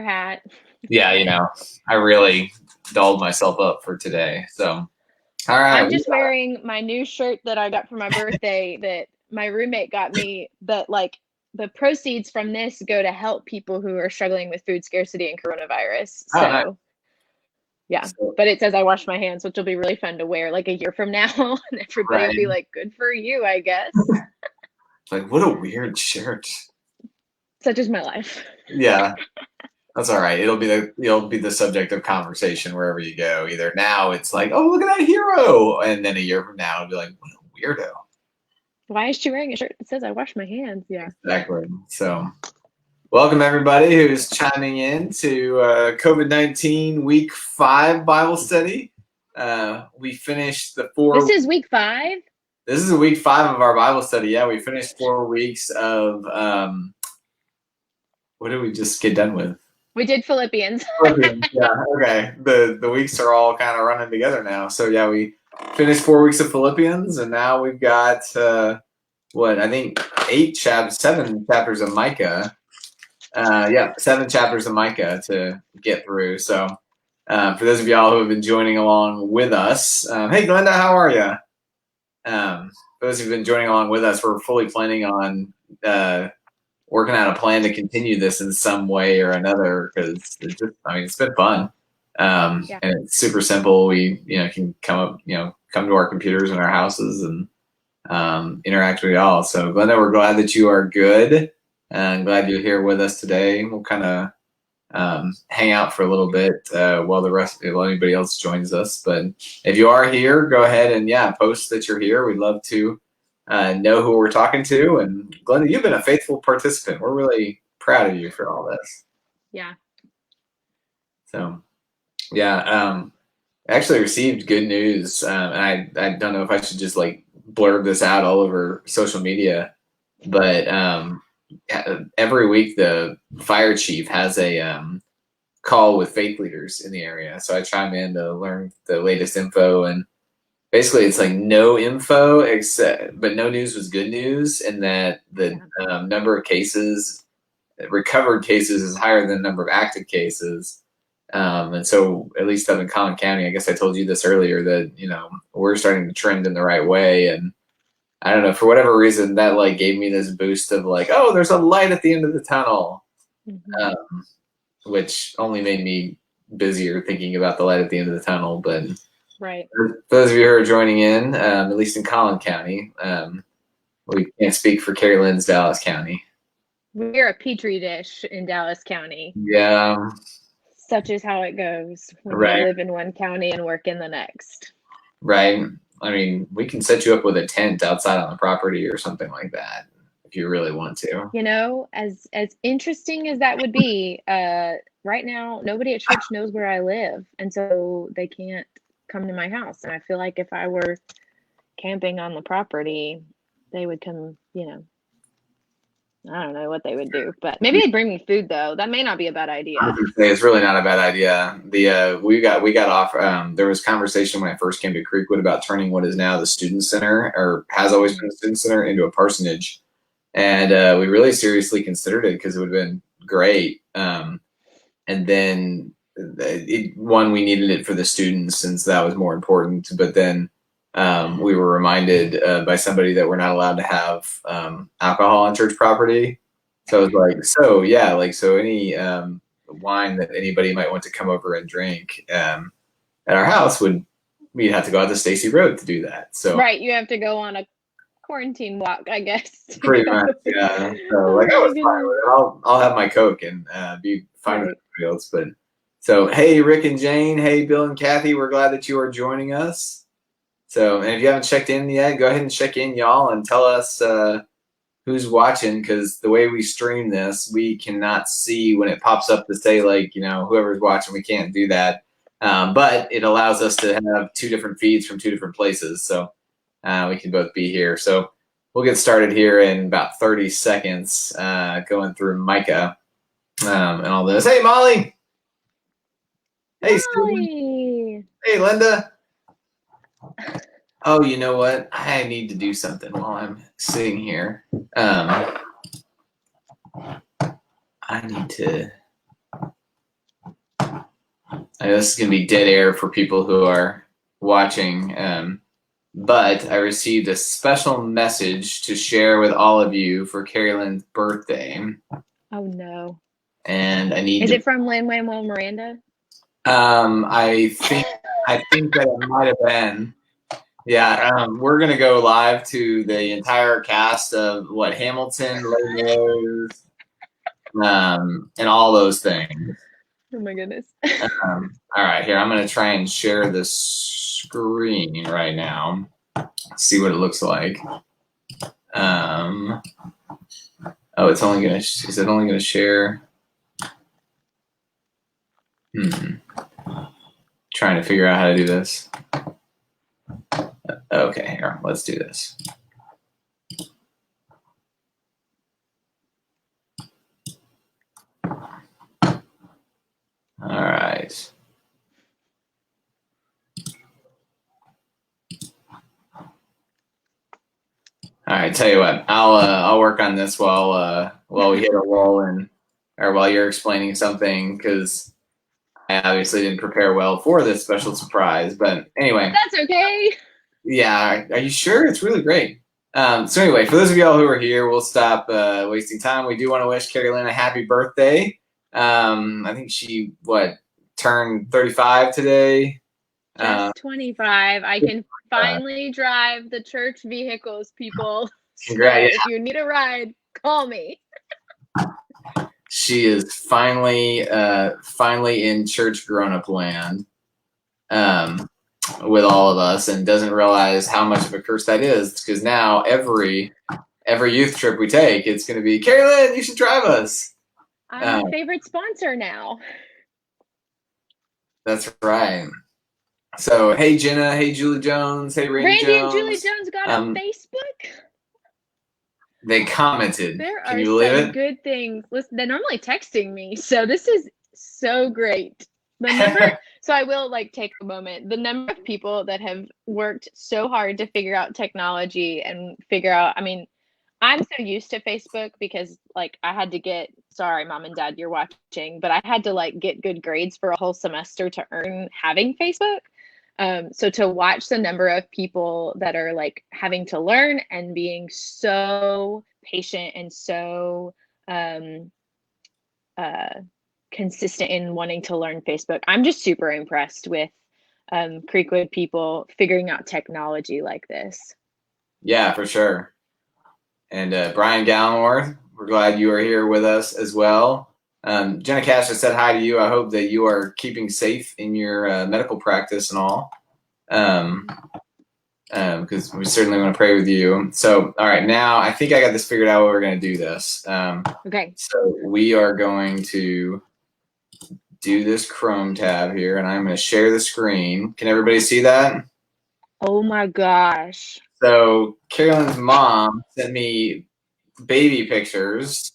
hat. Yeah, I really dolled myself up for today. So, all right. I'm just wearing my new shirt that I got for my birthday that my roommate got me, that like the proceeds from this go to help people who are struggling with food scarcity and coronavirus. Oh, nice. So yeah, So, but it says I wash my hands, which will be really fun to wear like a year from now, and everybody will right. be like, "Good for you, I guess." Like, what a weird shirt. Such is my life. Yeah, that's all right. You'll be the subject of conversation wherever you go. Either now it's like, oh, look at that hero, and then a year from now it'll be like, what a weirdo. Why is she wearing a shirt that says I wash my hands? Yeah. Exactly. So, welcome everybody who's chiming in to COVID-19 Week 5 Bible study. We finished the This is week 5. This is week 5 of our Bible study. Yeah, we finished 4 weeks of what did we just get done with? We did Philippians. Philippians. Yeah, okay. The weeks are all kind of running together now. So yeah, we finished 4 weeks of Philippians, and now we've got I think 7 chapters of Micah. 7 chapters of Micah to get through. So for those of y'all who have been joining along with us, hey Glenda, how are you? For those who've been joining along with us, we're fully planning on working out a plan to continue this in some way or another, because it's been fun. And it's super simple. We can come to our computers in our houses and interact with y'all. So Glenda, we're glad that you are good, and glad you're here with us today. We'll kind of hang out for a little bit while anybody else joins us. But if you are here, go ahead and post that you're here. We'd love to know who we're talking to. And Glenda, you've been a faithful participant. We're really proud of you for all this. Yeah. So, I actually received good news, and I don't know if I should just like blurb this out all over social media, but every week the fire chief has a call with faith leaders in the area. So I chime in to learn the latest info, and basically it's like no info but no news was good news, and that the number of cases, recovered cases, is higher than the number of active cases. And so at least up in Collin County, I guess I told you this earlier, that we're starting to trend in the right way. And I don't know, for whatever reason, that like gave me this boost of like, oh, there's a light at the end of the tunnel, which only made me busier thinking about the light at the end of the tunnel. But right, for those of you who are joining in, at least in Collin County, we can't speak for Carrie Lynn's Dallas County. We're a petri dish in Dallas County. Yeah. Such is how it goes when you live in one county and work in the next. Right. I mean, we can set you up with a tent outside on the property or something like that if you really want to. As interesting as that would be, right now nobody at church knows where I live, and so they can't come to my house. And I feel like if I were camping on the property, they would come, I don't know what they would do, but maybe they'd bring me food though. That may not be a bad idea. I was gonna say, it's really not a bad idea. We got off. There was conversation when I first came to Creekwood about turning what is now the student center, or has always been the student center, into a parsonage, and we really seriously considered it because it would have been great. And then we needed it for the students since that was more important. But then we were reminded by somebody that we're not allowed to have alcohol on church property. So I was like, so any wine that anybody might want to come over and drink at our house, we'd have to go out to Stacy Road to do that. So right, you have to go on a quarantine walk, I guess. Pretty much, yeah. So like, I was fine with it. I'll have my Coke and be fine with everybody else. But so, hey, Rick and Jane, hey, Bill and Kathy, we're glad that you are joining us. So, and if you haven't checked in yet, go ahead and check in, y'all, and tell us who's watching, because the way we stream this, we cannot see when it pops up to say, like, whoever's watching. We can't do that. But it allows us to have 2 different feeds from 2 different places. So we can both be here. So we'll get started here in about 30 seconds, going through Micah and all this. Hey, Molly. Hey, Molly. Hey, Linda. Oh, you know what? I need to do something while I'm sitting here. I need to I know this is going to be dead air for people who are watching, but I received a special message to share with all of you for Carrie Lynn's birthday. Oh no! And I need. Is it from Lin-Manuel Miranda? I think that it might have been. Yeah, we're gonna go live to the entire cast of Hamilton, Les Mis, and all those things. Oh my goodness. All right, here I'm gonna try and share the screen right now. See what it looks like. Oh, it's only gonna. Is it only gonna share? Trying to figure out how to do this. Okay, here, let's do this. All right. All right, tell you what, I'll work on this while we hit a roll or while you're explaining something, because I obviously didn't prepare well for this special surprise. But anyway, that's okay. Yeah, are you sure? It's really great. So anyway, for those of y'all who are here, we'll stop wasting time. We do want to wish Carrie Lynn a happy birthday. I think she turned 35 today. Just 25. I can finally drive the church vehicles, people. Congrats. So if you need a ride, call me. She is finally in church grown-up land with all of us, and doesn't realize how much of a curse that is, because now every youth trip we take, it's going to be, Carrie Lynn, you should drive us. I'm your favorite sponsor now. That's right. So, hey Jenna, hey Julie Jones, hey Randy Jones. Randy and Julie Jones got on Facebook. They commented. There Can are you believe some it? good things. Listen, they're normally texting me, so this is so great. The number, so I will take a moment. The number of people that have worked so hard to figure out technology and figure out, I mean, I'm so used to Facebook because I had to get, sorry, mom and dad, you're watching, but I had to get good grades for a whole semester to earn having Facebook. So to watch the number of people that are having to learn and being so patient and so consistent in wanting to learn Facebook, I'm just super impressed with Creekwood people figuring out technology like this. Yeah, for sure. And Brian Gallenworth, we're glad you are here with us as well. Jenna Cash has said hi to you. I hope that you are keeping safe in your medical practice and all, because we certainly want to pray with you. So, all right, now I think I got this figured out what we're going to do this. Okay. So we are going to do this Chrome tab here, and I'm going to share the screen. Can everybody see that? Oh my gosh. So Carolyn's mom sent me baby pictures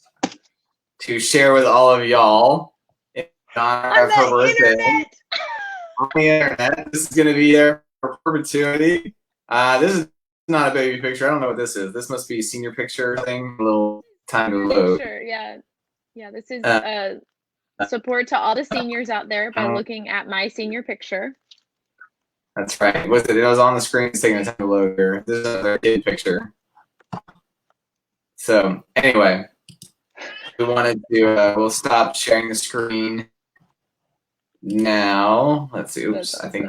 to share with all of y'all in honor of her birthday. On the internet. This is going to be there for perpetuity. This is not a baby picture. I don't know what this is. This must be a senior picture thing. A little time to load. Sure, yeah. Yeah, this is support to all the seniors out there by looking at my senior picture. That's right. It was on the screen. It's taking a time to load here. This is another kid picture. So anyway, we wanted to, we'll stop sharing the screen now. Let's see. Oops, I think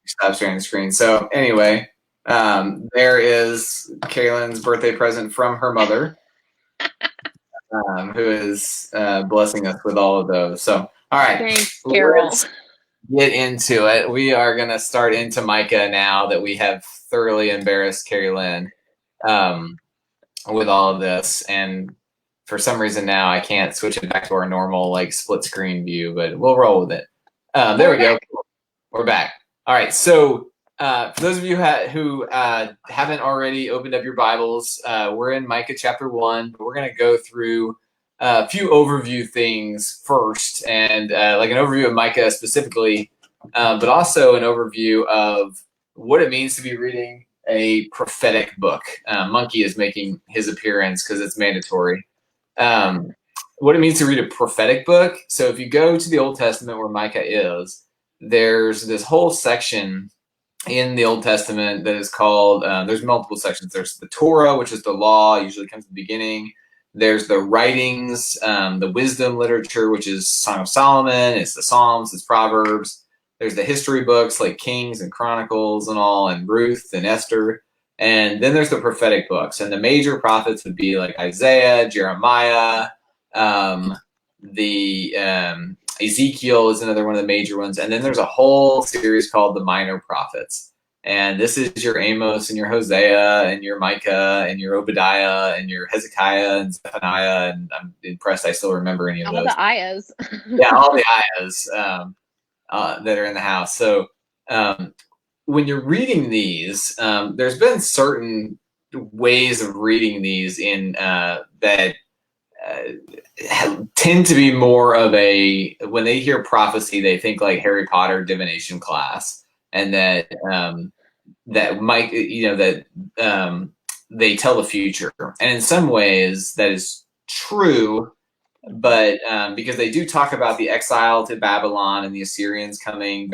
stop sharing the screen. So anyway, there is Kaylin's birthday present from her mother, who is blessing us with all of those. So, all right. Thanks, Carol. Let's get into it. We are going to start into Micah now that we have thoroughly embarrassed Carrie Lynn with all of this. And for some reason now I can't switch it back to our normal split screen view, but we'll roll with it. There we go. We're back. All right. So for those of you who haven't already opened up your Bibles, we're in Micah chapter 1. But we're going to go through a few overview things first, and an overview of Micah specifically, but also an overview of what it means to be reading a prophetic book. Monkey is making his appearance because it's mandatory. What it means to read a prophetic book. So if you go to the Old Testament where Micah is, there's this whole section in the Old Testament that is called, there's multiple sections. There's the Torah, which is the law, usually comes at the beginning. There's the writings, the wisdom literature, which is Song of Solomon, it's the Psalms, it's Proverbs. There's the history books like Kings and Chronicles and all, and Ruth and Esther. And then there's the prophetic books. And the major prophets would be like Isaiah, Jeremiah, Ezekiel is another one of the major ones. And then there's a whole series called the Minor Prophets. And this is your Amos and your Hosea and your Micah and your Obadiah and your Hezekiah and Zephaniah. And I'm impressed I still remember any of those. All the ayahs. Yeah, all the ayahs that are in the house. So when you're reading these, there's been certain ways of reading these in that tend to be more of a, when they hear prophecy, they think like Harry Potter divination class, and that Mike, they tell the future, and in some ways that is true, but because they do talk about the exile to Babylon and the Assyrians coming,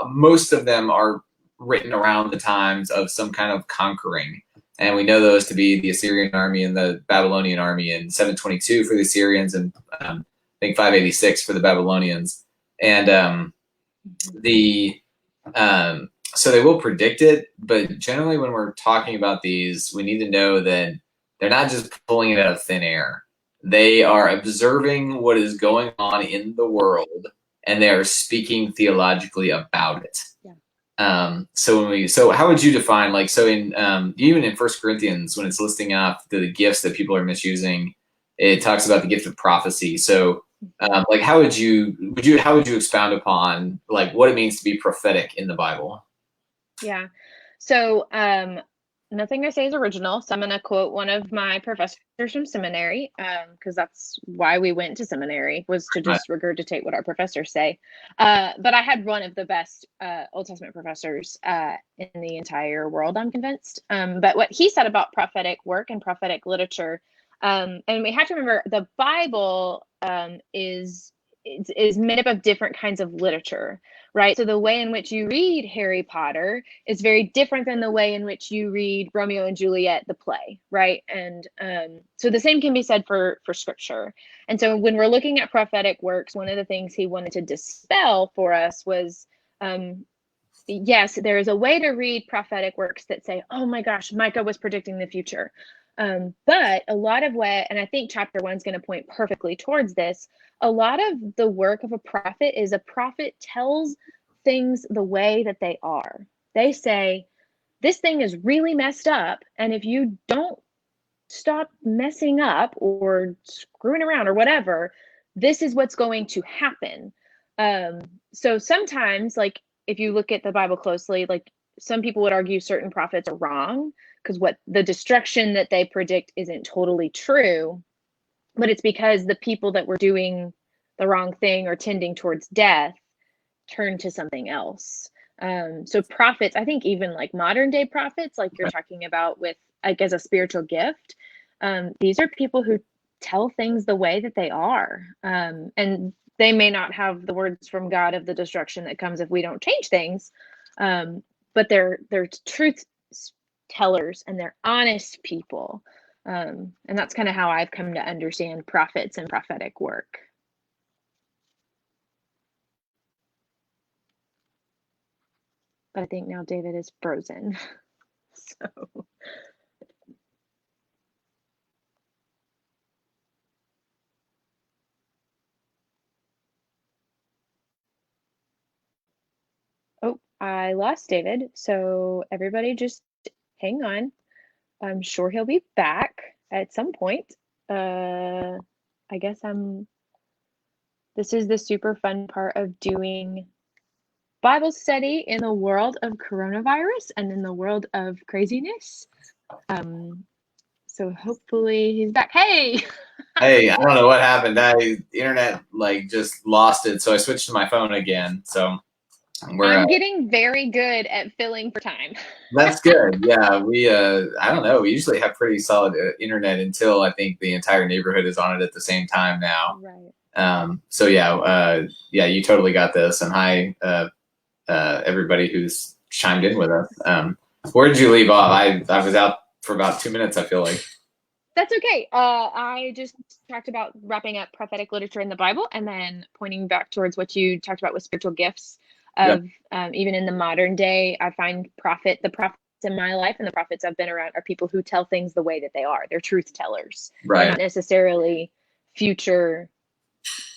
most of them are written around the times of some kind of conquering. And we know those to be the Assyrian army and the Babylonian army in 722 for the Assyrians and I think 586 for the Babylonians. And so they will predict it, but generally when we're talking about these, we need to know that they're not just pulling it out of thin air. They are observing what is going on in the world, and they are speaking theologically about it. Yeah. So how would you define, like, so in even in 1 Corinthians, when it's listing off the gifts that people are misusing, it talks about the gift of prophecy. So like how would you expound upon like what it means to be prophetic in the Bible? Yeah. So nothing I say is original. So I'm going to quote one of my professors from seminary, because that's why we went to seminary, was to just regurgitate what our professors say. But I had one of the best Old Testament professors in the entire world, I'm convinced. But what he said about prophetic work and prophetic literature, and we have to remember the Bible is made up of different kinds of literature, right? So the way in which you read Harry Potter is very different than the way in which you read Romeo and Juliet, the play, right? And so the same can be said for scripture. And so when we're looking at prophetic works, one of the things he wanted to dispel for us was, yes, there is a way to read prophetic works that say, oh my gosh, Micah was predicting the future. But a lot of what, and I think chapter 1 is going to point perfectly towards this, a lot of the work of a prophet is a prophet tells things the way that they are. They say, this thing is really messed up, and if you don't stop messing up or screwing around or whatever, this is what's going to happen. So sometimes, like, if you look at the Bible closely, like some people would argue certain prophets are wrong because what the destruction that they predict isn't totally true, but it's because the people that were doing the wrong thing or tending towards death turned to something else. So prophets, I think even like modern day prophets, like you're talking about with, like, as a spiritual gift, these are people who tell things the way that they are. And they may not have the words from God of the destruction that comes if we don't change things, but they're truth tellers and they're honest people. And that's kind of how I've come to understand prophets and prophetic work. But I think now David is frozen. So. Oh, I lost David. So everybody just hang on. I'm sure he'll be back at some point. I guess this is the super fun part of doing Bible study in the world of coronavirus and in the world of craziness. So hopefully he's back. Hey! Hey, I don't know what happened. The internet like just lost it, so I switched to my phone again. So I'm getting very good at filling for time. That's good. Yeah, we I don't know. We usually have pretty solid internet until I think the entire neighborhood is on it at the same time now. Right. So yeah, you totally got this. And hi, everybody who's chimed in with us. Where did you leave off? I was out for about 2 minutes, I feel like. That's okay. I just talked about wrapping up prophetic literature in the Bible and then pointing back towards what you talked about with spiritual gifts Yep. of even in the modern day, I find the prophets in my life and the prophets I've been around are people who tell things the way that they are. They're truth tellers. They're Right. not necessarily future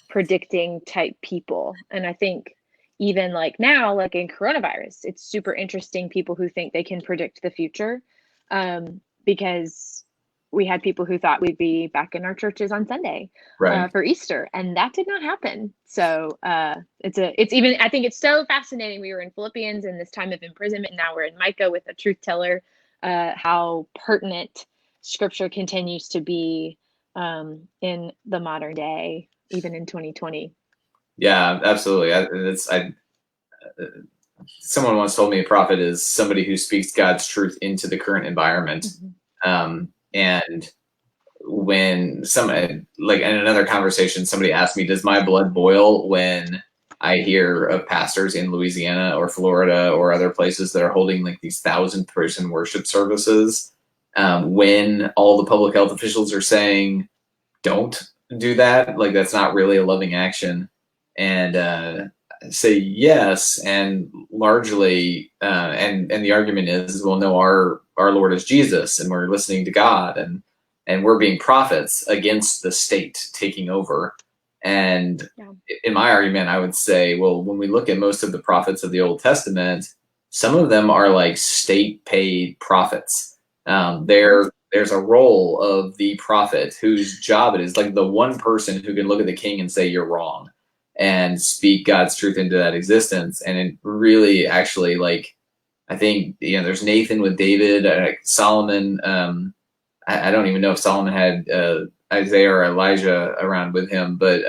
predicting type people. And I think even like now, like in coronavirus, it's super interesting people who think they can predict the future, because we had people who thought we'd be back in our churches on Sunday Right. for Easter, and that did not happen. So it's even, I think it's so fascinating. We were in Philippians in this time of imprisonment, and now we're in Micah with a truth teller. How pertinent Scripture continues to be in the modern day, even in 2020. Yeah, absolutely. Someone once told me a prophet is somebody who speaks God's truth into the current environment. And when like in another conversation, somebody asked me, does my blood boil when I hear of pastors in Louisiana or Florida or other places that are holding like these 1,000-person worship services, when all the public health officials are saying, don't do that, like that's not really a loving action? And say yes, and largely, and the argument is, well, no, our Lord is Jesus, and we're listening to God, and we're being prophets against the state taking over. And in my argument, I would say, well, when we look at most of the prophets of the Old Testament, some of them are like state-paid prophets. There's a role of the prophet whose job it is, like the one person who can look at the king and say, you're wrong, and speak God's truth into that existence. And it really actually, like, I think, there's Nathan with David, Solomon. I don't even know if Solomon had Isaiah or Elijah around with him, but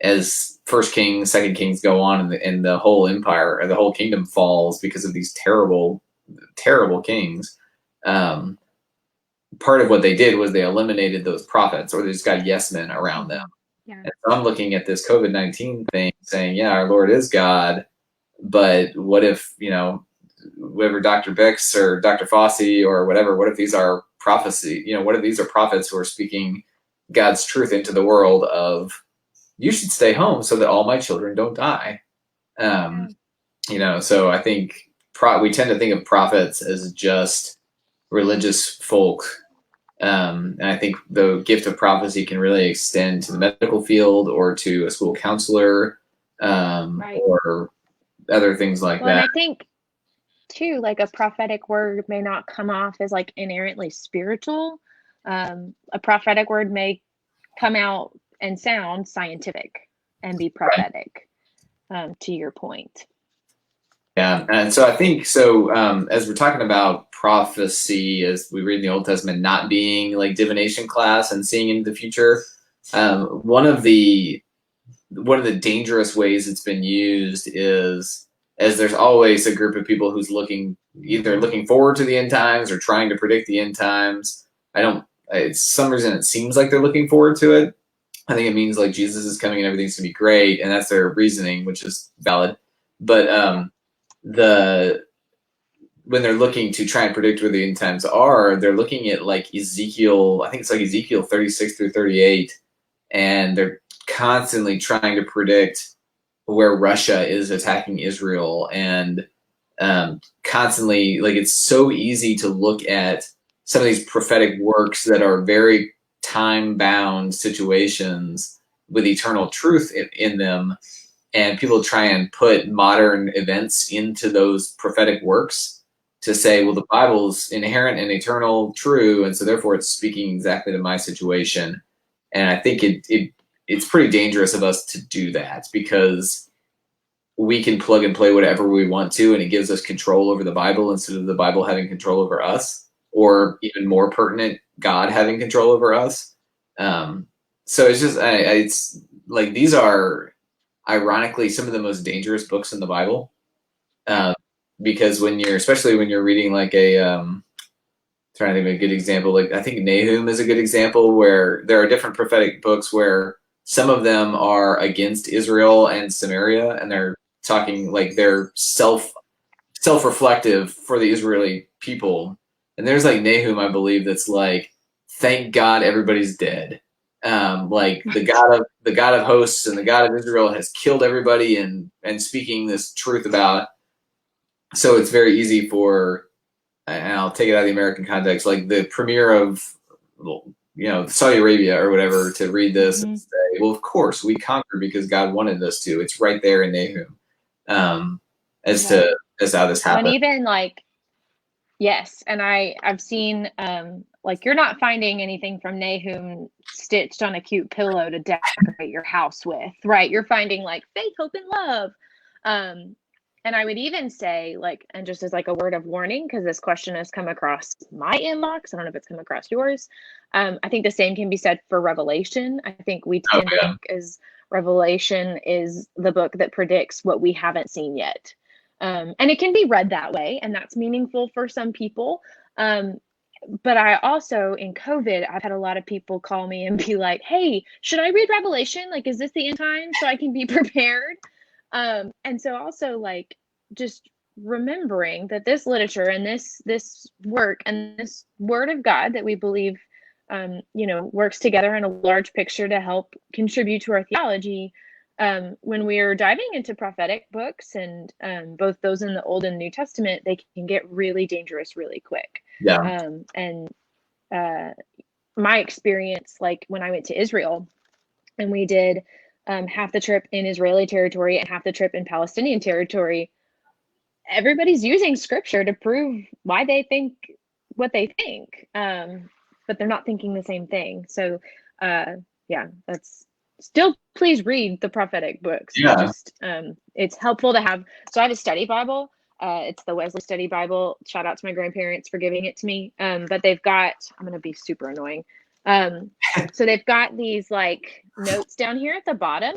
as First Kings, Second Kings go on, and the whole empire or the whole kingdom falls because of these terrible, terrible kings. Part of what they did was they eliminated those prophets, or they just got yes men around them. Yeah. And so I'm looking at this COVID-19 thing saying, yeah, our Lord is God, but what if, whoever Dr. Bix or Dr. Fossey or whatever, what if these are prophecy? What if these are prophets who are speaking God's truth into the world of, you should stay home so that all my children don't die. So I think we tend to think of prophets as just religious folk. And I think the gift of prophecy can really extend to the medical field or to a school counselor, or other things like that. And I think too, like a prophetic word may not come off as like inherently spiritual. A prophetic word may come out and sound scientific and be prophetic, to your point. Yeah, and so I think as we're talking about prophecy, as we read in the Old Testament, not being like divination class and seeing into the future, one of the dangerous ways it's been used is, as there's always a group of people who's either looking forward to the end times or trying to predict the end times. It's some reason it seems like they're looking forward to it. I think it means like Jesus is coming and everything's gonna be great, and that's their reasoning, which is valid. But when they're looking to try and predict where the end times are, they're looking at like Ezekiel, I think it's like Ezekiel 36 through 38, and they're constantly trying to predict where Russia is attacking Israel, and constantly, like, it's so easy to look at some of these prophetic works that are very time-bound situations with eternal truth in them, and people try and put modern events into those prophetic works to say, well, the Bible's inherent and eternal true, and so therefore it's speaking exactly to my situation. And I think it's pretty dangerous of us to do that, because we can plug and play whatever we want to, and it gives us control over the Bible instead of the Bible having control over us, or even more pertinent, God having control over us. So it's just, it's like, these are ironically some of the most dangerous books in the Bible, because especially when you're reading like trying to think of a good example, like I think Nahum is a good example, where there are different prophetic books where some of them are against Israel and Samaria, and they're talking like they're self-reflective for the Israeli people. And there's like Nahum, I believe, that's like, thank God everybody's dead. Like the God of hosts and the God of Israel has killed everybody, and speaking this truth about. So it's very easy for, and I'll take it out of the American context, like the premier of, Saudi Arabia or whatever, to read this and say, well, of course we conquered because God wanted us to. It's right there in Nahum, as to how this happened. And even like, yes, and I've seen like, you're not finding anything from Nahum stitched on a cute pillow to decorate your house with, right? You're finding like faith, hope, and love. And I would even say, like, and just as like a word of warning, because this question has come across my inbox, I don't know if it's come across yours. I think the same can be said for Revelation. I think we tend to think as Revelation is the book that predicts what we haven't seen yet. And it can be read that way, and that's meaningful for some people. But I also, in COVID, I've had a lot of people call me and be like, hey, should I read Revelation? Like, is this the end time so I can be prepared? And so also, like, just remembering that this literature and this work and this word of God that we believe, works together in a large picture to help contribute to our theology. When we are diving into prophetic books, and both those in the Old and New Testament, they can get really dangerous really quick. Yeah. My experience, like when I went to Israel and we did half the trip in Israeli territory and half the trip in Palestinian territory, everybody's using scripture to prove why they think what they think, but they're not thinking the same thing. So that's still, please read the prophetic books. It's helpful to have. So I have a study Bible. It's the Wesley Study Bible. Shout out to my grandparents for giving it to me. But they've got, I'm going to be super annoying. So they've got these like notes down here at the bottom.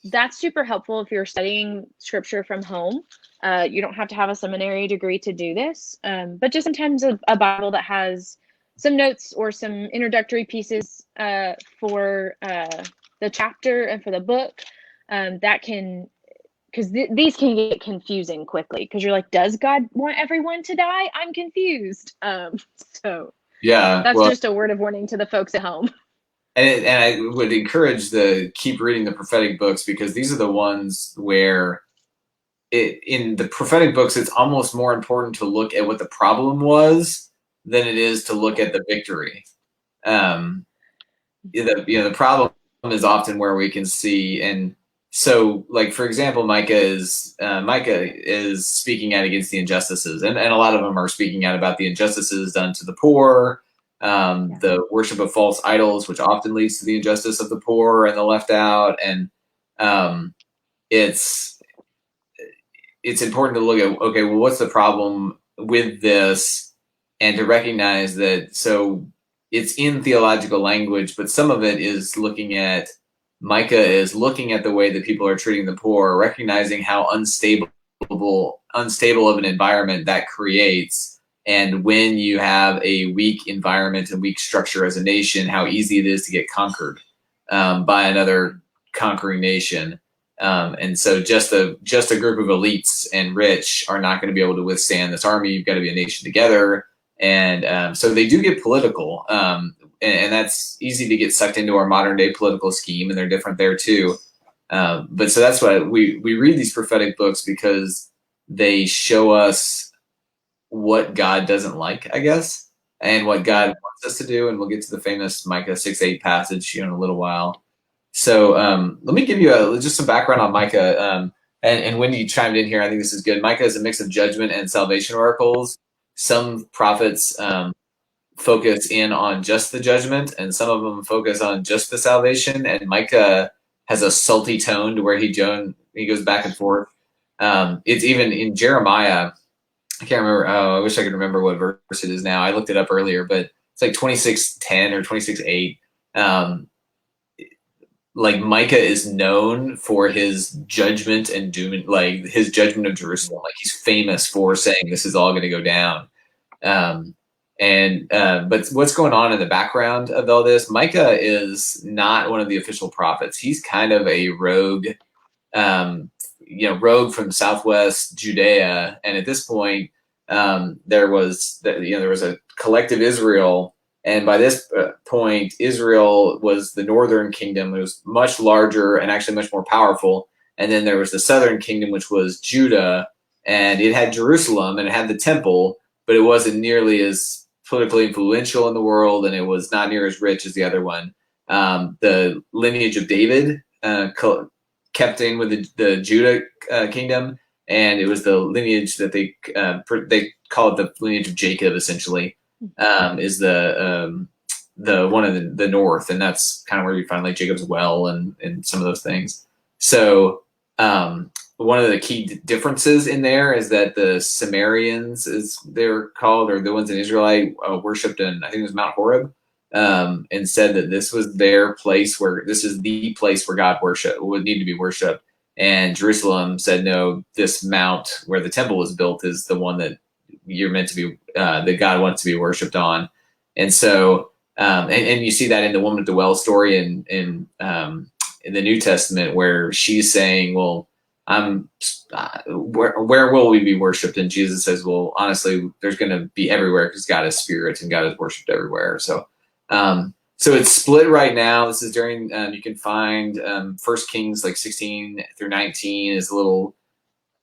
That's super helpful if you're studying scripture from home. You don't have to have a seminary degree to do this. But just sometimes a Bible that has some notes or some introductory pieces for the chapter and for the book, that can, because these can get confusing quickly, because you're like, does God want everyone to die? I'm confused. So yeah, that's just a word of warning to the folks at home. And I would encourage keep reading the prophetic books, because these are the ones where in the prophetic books, it's almost more important to look at what the problem was than it is to look at the victory. The problem is often where we can see, and so, like, for example, Micah is speaking out against the injustices, and a lot of them are speaking out about the injustices done to the poor, the worship of false idols, which often leads to the injustice of the poor and the left out. And it's important to look at, okay, well, what's the problem with this, and to recognize that. So it's in theological language, but some of it is Micah is looking at the way that people are treating the poor, recognizing how unstable of an environment that creates. And when you have a weak environment and weak structure as a nation, how easy it is to get conquered by another conquering nation. And so just a group of elites and rich are not going to be able to withstand this army. You've got to be a nation together. And so they do get political. And that's easy to get sucked into our modern day political scheme, and they're different there too. But so that's why we read these prophetic books, because they show us what God doesn't like, I guess, and what God wants us to do. And we'll get to the famous Micah 6:8 passage in a little while. So let me give you just some background on Micah. And Wendy chimed in here. I think this is good. Micah is a mix of judgment and salvation oracles. Some prophets focus in on just the judgment, and some of them focus on just the salvation. And Micah has a salty tone to where he goes back and forth. It's even in Jeremiah. I can't remember. I wish I could remember what verse it is now. I looked it up earlier, but it's like 26:10 or 26:8. Like Micah is known for his judgment and doom, like his judgment of Jerusalem. Like he's famous for saying this is all going to go down. And but what's going on in the background of all this? Micah is not one of the official prophets. He's kind of a rogue, rogue from Southwest Judea. And at this point, there was a collective Israel, and by this point, Israel was the northern kingdom. It was much larger and actually much more powerful. And then there was the southern kingdom, which was Judah, and it had Jerusalem and it had the temple, but it wasn't nearly as politically influential in the world, and it was not near as rich as the other one. The lineage of David kept in with the Judah kingdom, and it was the lineage that they call it the lineage of Jacob. Essentially, is the one of the north, and that's kind of where you find like Jacob's well and some of those things. So one of the key differences in there is that the Sumerians, as they're called, or the ones in Israelite, worshipped in, I think it was Mount Horeb, and said that this was their place this is the place where God would need to be worshipped. And Jerusalem said, no, this mount where the temple was built is the one that you're meant to be, that God wants to be worshipped on. And so, and you see that in the woman at the well story in the New Testament, where she's saying, well, where will we be worshipped? And Jesus says, well, honestly, there's going to be everywhere, because God is spirit and God is worshipped everywhere. So, so it's split right now. This is during, you can find 1 Kings like 16 through 19 is a little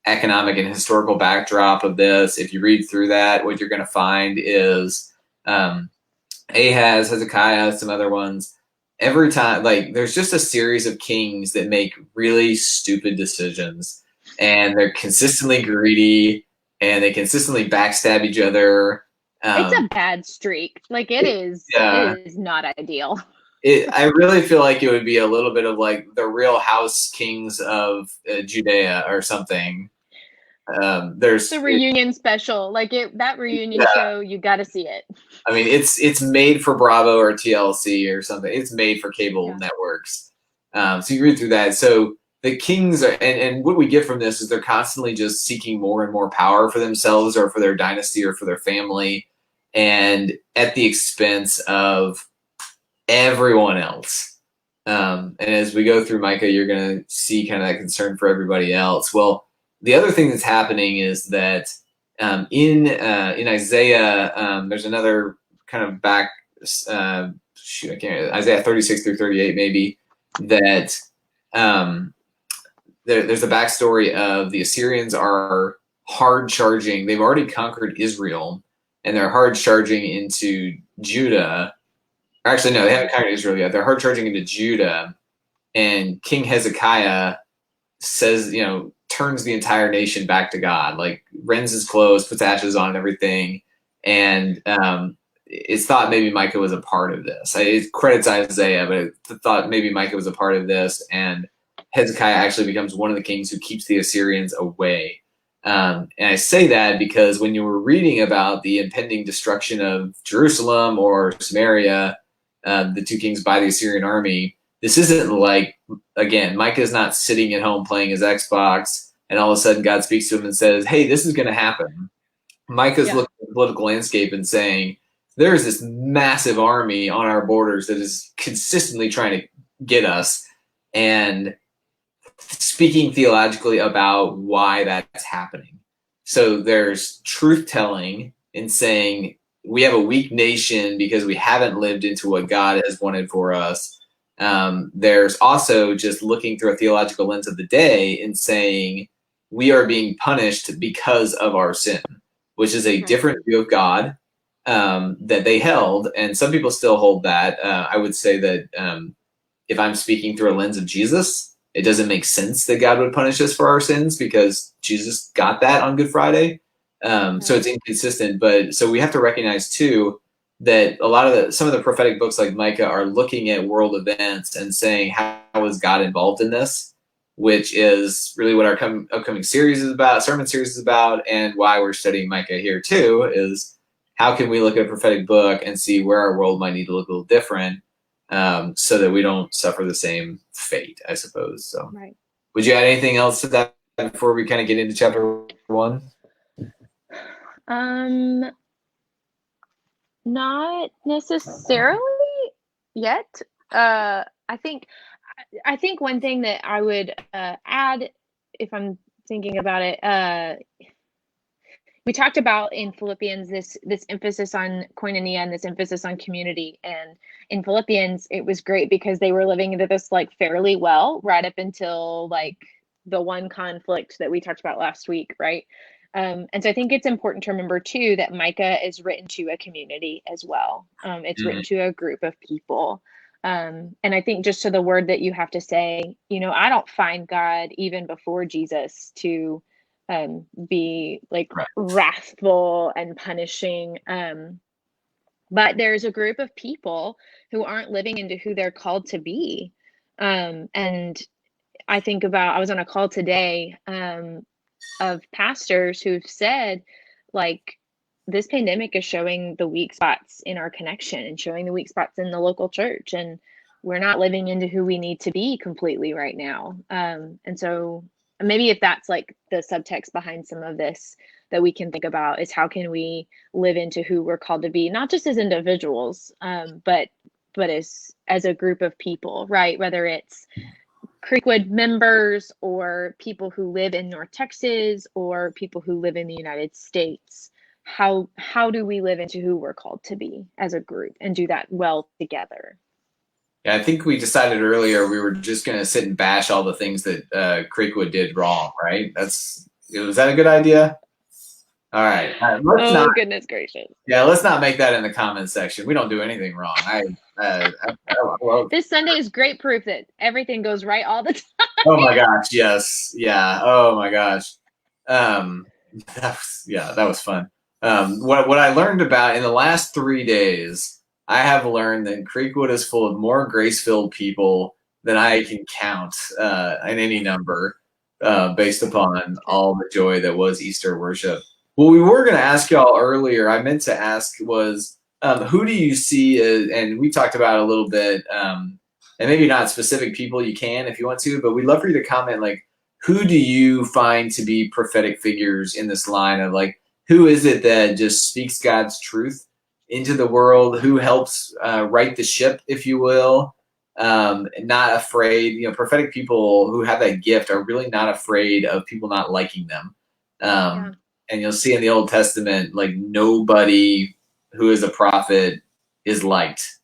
economic and historical backdrop of this. If you read through that, what you're going to find is Ahaz, Hezekiah, some other ones. Every time, like, there's just a series of kings that make really stupid decisions, and they're consistently greedy, and they consistently backstab each other. It's a bad streak. Like, it is not ideal. I really feel like it would be a little bit of like the Real House Kings of Judea or something. There's the reunion special, like that reunion show. You got to see it. I mean, it's made for Bravo or TLC or something. It's made for cable networks. So you read through that. So the kings are, and what we get from this is they're constantly just seeking more and more power for themselves or for their dynasty or for their family, and at the expense of everyone else. And as we go through Micah, you're going to see kind of that concern for everybody else. Well, the other thing that's happening is that in Isaiah, there's another kind of back, Isaiah 36 through 38 maybe, that there's a backstory of the Assyrians are hard charging. They've already conquered Israel, and they're hard charging into Judah. Actually, no, they haven't conquered Israel yet. They're hard charging into Judah, and King Hezekiah says, turns the entire nation back to God, like rends his clothes, puts ashes on and everything. And it's thought maybe Micah was a part of this. It credits Isaiah, but it thought maybe Micah was a part of this. And Hezekiah actually becomes one of the kings who keeps the Assyrians away. And I say that because when you were reading about the impending destruction of Jerusalem or Samaria, the two kings by the Assyrian army, this isn't like, again, Micah's not sitting at home playing his Xbox and all of a sudden God speaks to him and says, hey, this is going to happen. Micah's looking at the political landscape and saying, there is this massive army on our borders that is consistently trying to get us, and speaking theologically about why that's happening. So there's truth telling in saying we have a weak nation because we haven't lived into what God has wanted for us. There's also just looking through a theological lens of the day and saying we are being punished because of our sin, which is a different view of God that they held. And some people still hold that. I would say that if I'm speaking through a lens of Jesus, it doesn't make sense that God would punish us for our sins because Jesus got that on Good Friday. So it's inconsistent. But so we have to recognize too that some of the prophetic books like Micah are looking at world events and saying, how is God involved in this? Which is really what our upcoming series is about, sermon series is about, and why we're studying Micah here too, is how can we look at a prophetic book and see where our world might need to look a little different, so that we don't suffer the same fate, I suppose. So would you add anything else to that before we kind of get into chapter 1? Not necessarily yet. I think one thing that I would add, if I'm thinking about it, we talked about in Philippians this emphasis on koinonia and this emphasis on community. And in Philippians, it was great because they were living into this like fairly well right up until like the one conflict that we talked about last week, right? And so I think it's important to remember too that Micah is written to a community as well. It's written to a group of people. And I think just to the word that you have to say, I don't find God even before Jesus to be like wrathful and punishing. But there's a group of people who aren't living into who they're called to be. And I think I was on a call today of pastors who've said, like, this pandemic is showing the weak spots in our connection and showing the weak spots in the local church. And we're not living into who we need to be completely right now. And so maybe if that's like the subtext behind some of this that we can think about is how can we live into who we're called to be, not just as individuals, but as a group of people, right? Whether it's Creekwood members or people who live in North Texas or people who live in the United States. How do we live into who we're called to be as a group and do that well together? Yeah, I think we decided earlier we were just going to sit and bash all the things that Creekwood did wrong, right? Was that a good idea? All right. Goodness gracious. Yeah, let's not make that in the comments section. We don't do anything wrong. I this Sunday is great proof that everything goes right all the time. Oh my gosh, yes. Yeah. Oh my gosh. That was fun. What I learned about in the last 3 days, I have learned that Creekwood is full of more grace-filled people than I can count in any number based upon all the joy that was Easter worship. What we were going to ask y'all earlier, I meant to ask was, who do you see and we talked about it a little bit, and maybe not specific people, you can if you want to, but we'd love for you to comment, like, who do you find to be prophetic figures in this line of, like, who is it that just speaks God's truth into the world, who helps right the ship, if you will, not afraid. Prophetic people who have that gift are really not afraid of people not liking them. And you'll see in the Old Testament, like, nobody who is a prophet is liked.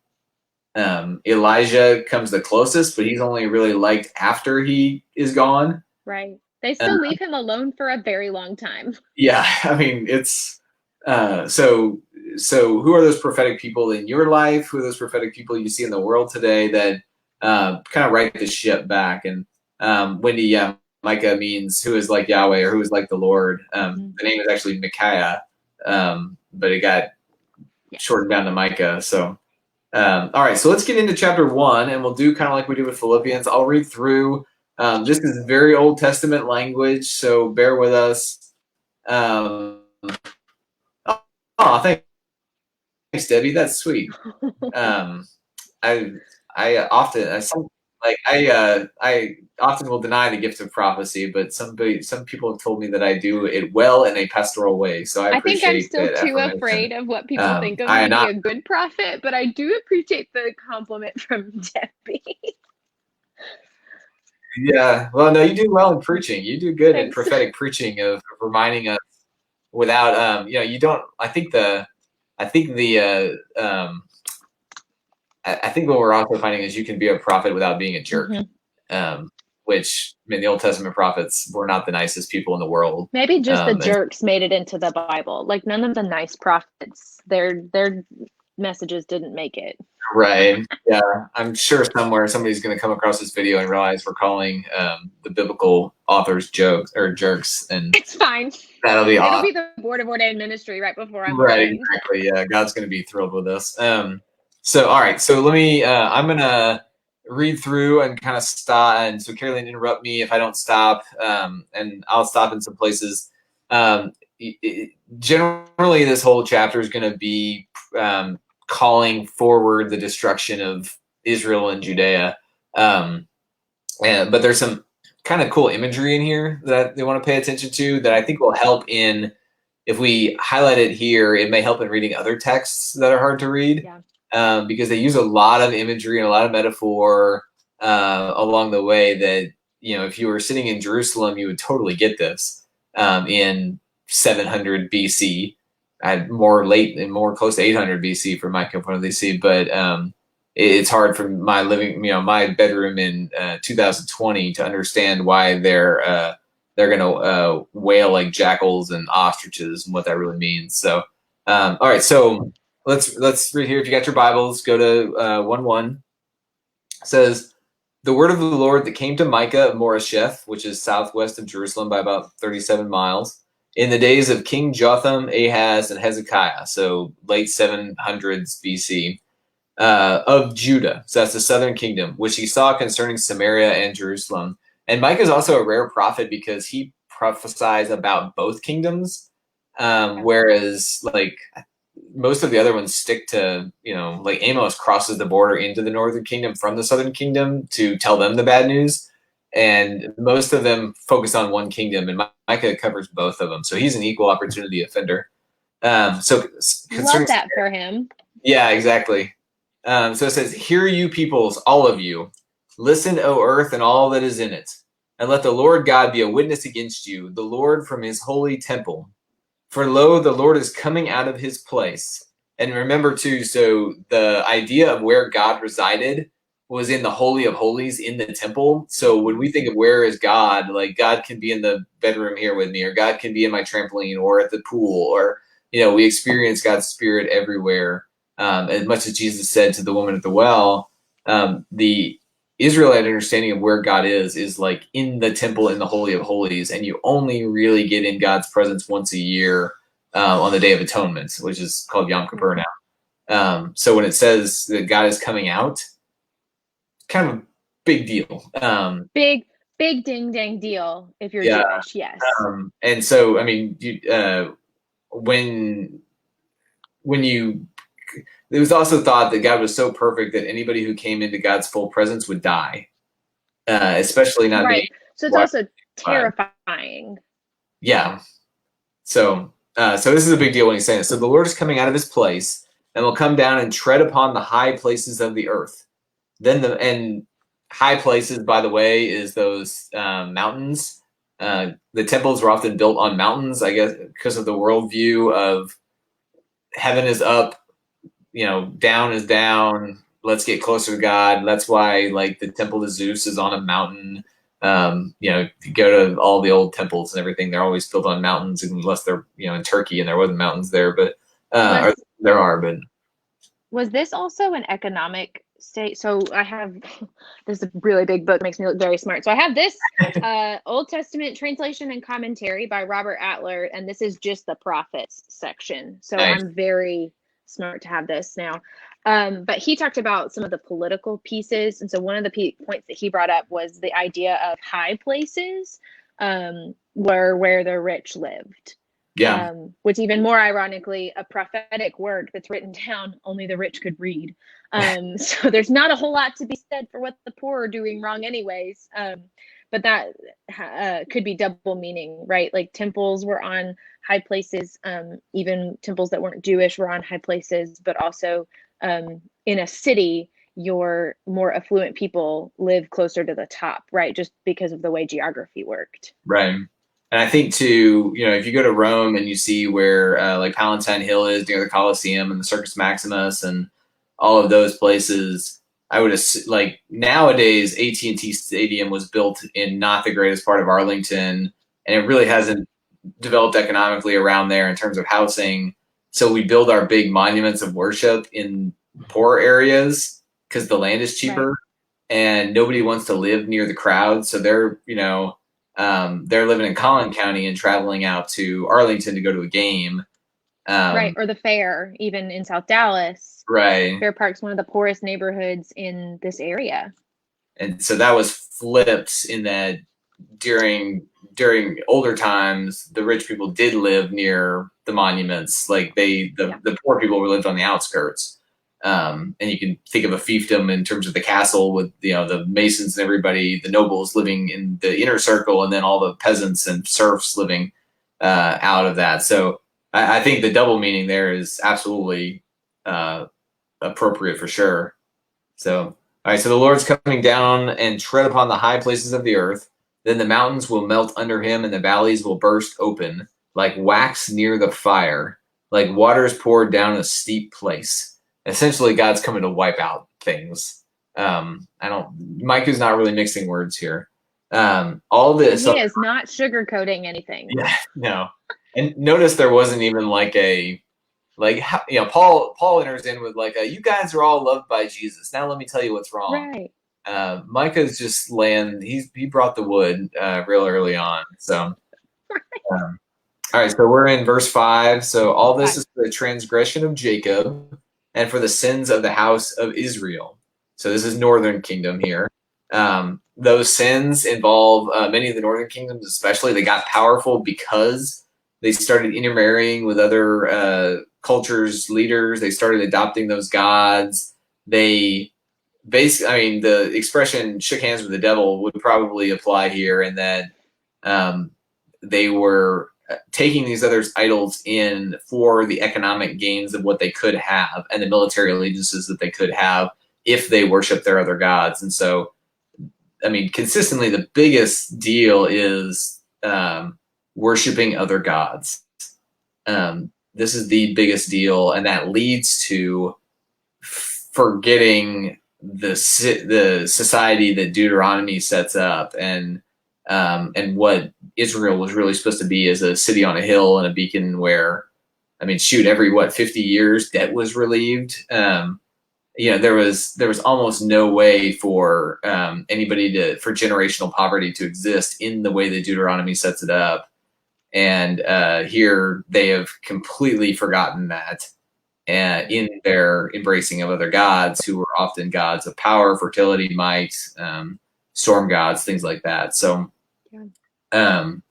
Elijah comes the closest, but he's only really liked after he is gone. Right. They still leave him alone for a very long time. Yeah. I mean, it's so who are those prophetic people in your life? Who are those prophetic people you see in the world today that kind of right the ship back? And Wendy, Micah means who is like Yahweh or who is like the Lord. The name is actually Micaiah, but it got shortened down to Micah. So, all right, so let's get into chapter 1, and we'll do kind of like we did with Philippians. I'll read through. This is very Old Testament language, so bear with us. Thanks, Debbie. That's sweet. I often will deny the gift of prophecy, but some people have told me that I do it well in a pastoral way. So I appreciate think I'm still too afraid of what people think of me to be a good prophet, but I do appreciate the compliment from Debbie. Yeah, well, no, you do well in preaching. You do good in prophetic preaching of reminding us without, you don't. I think what we're also finding is you can be a prophet without being a jerk. Which, I mean, the Old Testament prophets were not the nicest people in the world. Maybe just the jerks made it into the Bible. Like, none of the nice prophets, their messages didn't make it. Right. Yeah. I'm sure somewhere somebody's going to come across this video and realize we're calling the biblical authors jerks, and it's fine. That'll be awesome. It'll be the Board of Ordained Ministry right before I'm right. Exactly. Yeah. God's going to be thrilled with us. So, all right. So let me, I'm going to read through and kind of stop. And so Caroline, interrupt me if I don't stop. And I'll stop in some places. Generally, this whole chapter is going to be calling forward the destruction of Israel and Judea. But there's some kind of cool imagery in here that they want to pay attention to that I think will help in if we highlight it here, it may help in reading other texts that are hard to read, because they use a lot of imagery and a lot of metaphor along the way that, if you were sitting in Jerusalem, you would totally get this in 700 BC. I had more late and more close to 800 BC for Micah from DC, but it's hard for my my bedroom in 2020 to understand why they're going to wail like jackals and ostriches and what that really means. So, all right, so let's read here. If you got your Bibles, go to 1:1. It says, "The word of the Lord that came to Micah of Moresheth, which is southwest of Jerusalem by about 37 miles, in the days of King Jotham, Ahaz, and Hezekiah," so late 700s BC, "of Judah," so that's the southern kingdom, "which he saw concerning Samaria and Jerusalem." And Micah is also a rare prophet because he prophesies about both kingdoms, whereas like most of the other ones stick to, like Amos crosses the border into the northern kingdom from the southern kingdom to tell them the bad news. And most of them focus on one kingdom, and Micah covers both of them. So he's an equal opportunity offender. So love that for him. Yeah, exactly. So it says, "Hear you peoples, all of you. Listen, O earth, and all that is in it. And let the Lord God be a witness against you, the Lord from his holy temple. For lo, the Lord is coming out of his place." And remember too, so the idea of where God resided was in the Holy of Holies in the temple. So when we think of where is God, like God can be in the bedroom here with me, or God can be in my trampoline or at the pool, or, we experience God's Spirit everywhere. As much as Jesus said to the woman at the well, the Israelite understanding of where God is like in the temple in the Holy of Holies, and you only really get in God's presence once a year on the Day of Atonement, which is called Yom Kippur now. So when it says that God is coming out, kind of a big deal. Big ding dang deal if you're Jewish, yes. And so, I mean, when you, it was also thought that God was so perfect that anybody who came into God's full presence would die, especially not being. So it's also terrifying. Yeah. So this is a big deal when he's saying this. "So the Lord is coming out of his place and will come down and tread upon the high places of the earth." And high places, by the way, is those mountains. The temples were often built on mountains, I guess, because of the worldview of heaven is up, down is down. Let's get closer to God. That's why, like, the temple to Zeus is on a mountain. If you go to all the old temples and everything, they're always built on mountains, unless they're, in Turkey and there wasn't mountains there, but there are. But was this also an economic state? So I have this is a really big book, makes me look very smart. So I have this Old Testament translation and commentary by Robert Adler, and this is just the prophets section. So nice. I'm very smart to have this now. But he talked about some of the political pieces. And so one of the points that he brought up was the idea of high places where the rich lived. Yeah. Which even more ironically, a prophetic word that's written down, only the rich could read. So there's not a whole lot to be said for what the poor are doing wrong anyways. But that could be double meaning, right? Like temples were on high places, even temples that weren't Jewish were on high places, but also in a city, your more affluent people live closer to the top, right? Just because of the way geography worked. Right. And I think too, if you go to Rome and you see where like Palatine Hill is near the Colosseum and the Circus Maximus and all of those places, I would like nowadays AT&T Stadium was built in not the greatest part of Arlington, and it really hasn't developed economically around there in terms of housing. So we build our big monuments of worship in poor areas because the land is cheaper, right. And nobody wants to live near the crowd. So they're, they're living in Collin County and traveling out to Arlington to go to a game. Right. Or the fair, even in South Dallas. Right. Fair Park's one of the poorest neighborhoods in this area. And so that was flipped in that during older times, the rich people did live near the monuments. Like the poor people lived on the outskirts. And you can think of a fiefdom in terms of the castle with, the masons and everybody, the nobles living in the inner circle, and then all the peasants and serfs living out of that. So I think the double meaning there is absolutely appropriate for sure. So, all right, so the Lord's coming down and tread upon the high places of the earth. Then the mountains will melt under him, and the valleys will burst open like wax near the fire, like waters poured down a steep place. Essentially, God's coming to wipe out things. Micah's not really mixing words here. All this. He is not sugarcoating anything. Yeah, no. And notice there wasn't even like a Paul enters in with like you guys are all loved by Jesus. Now let me tell you what's wrong. Right. Micah's just laying. He brought the wood real early on. So, all right. So we're in verse 5. So all this is for the transgression of Jacob and for the sins of the house of Israel. So this is Northern Kingdom here. Those sins involve many of the Northern Kingdoms, especially. They got powerful because they started intermarrying with other cultures, leaders. They started adopting those gods. They basically, the expression "shook hands with the devil" would probably apply here, in that they were taking these other idols in for the economic gains of what they could have and the military allegiances that they could have if they worship their other gods. And so, consistently, the biggest deal is worshiping other gods. This is the biggest deal, and that leads to forgetting the society that Deuteronomy sets up, and what Israel was really supposed to be, as a city on a hill and a beacon where, every 50 years debt was relieved. There was almost no way for anybody for generational poverty to exist in the way that Deuteronomy sets it up. And here they have completely forgotten that, in their embracing of other gods, who were often gods of power, fertility, might, storm gods, things like that. So, so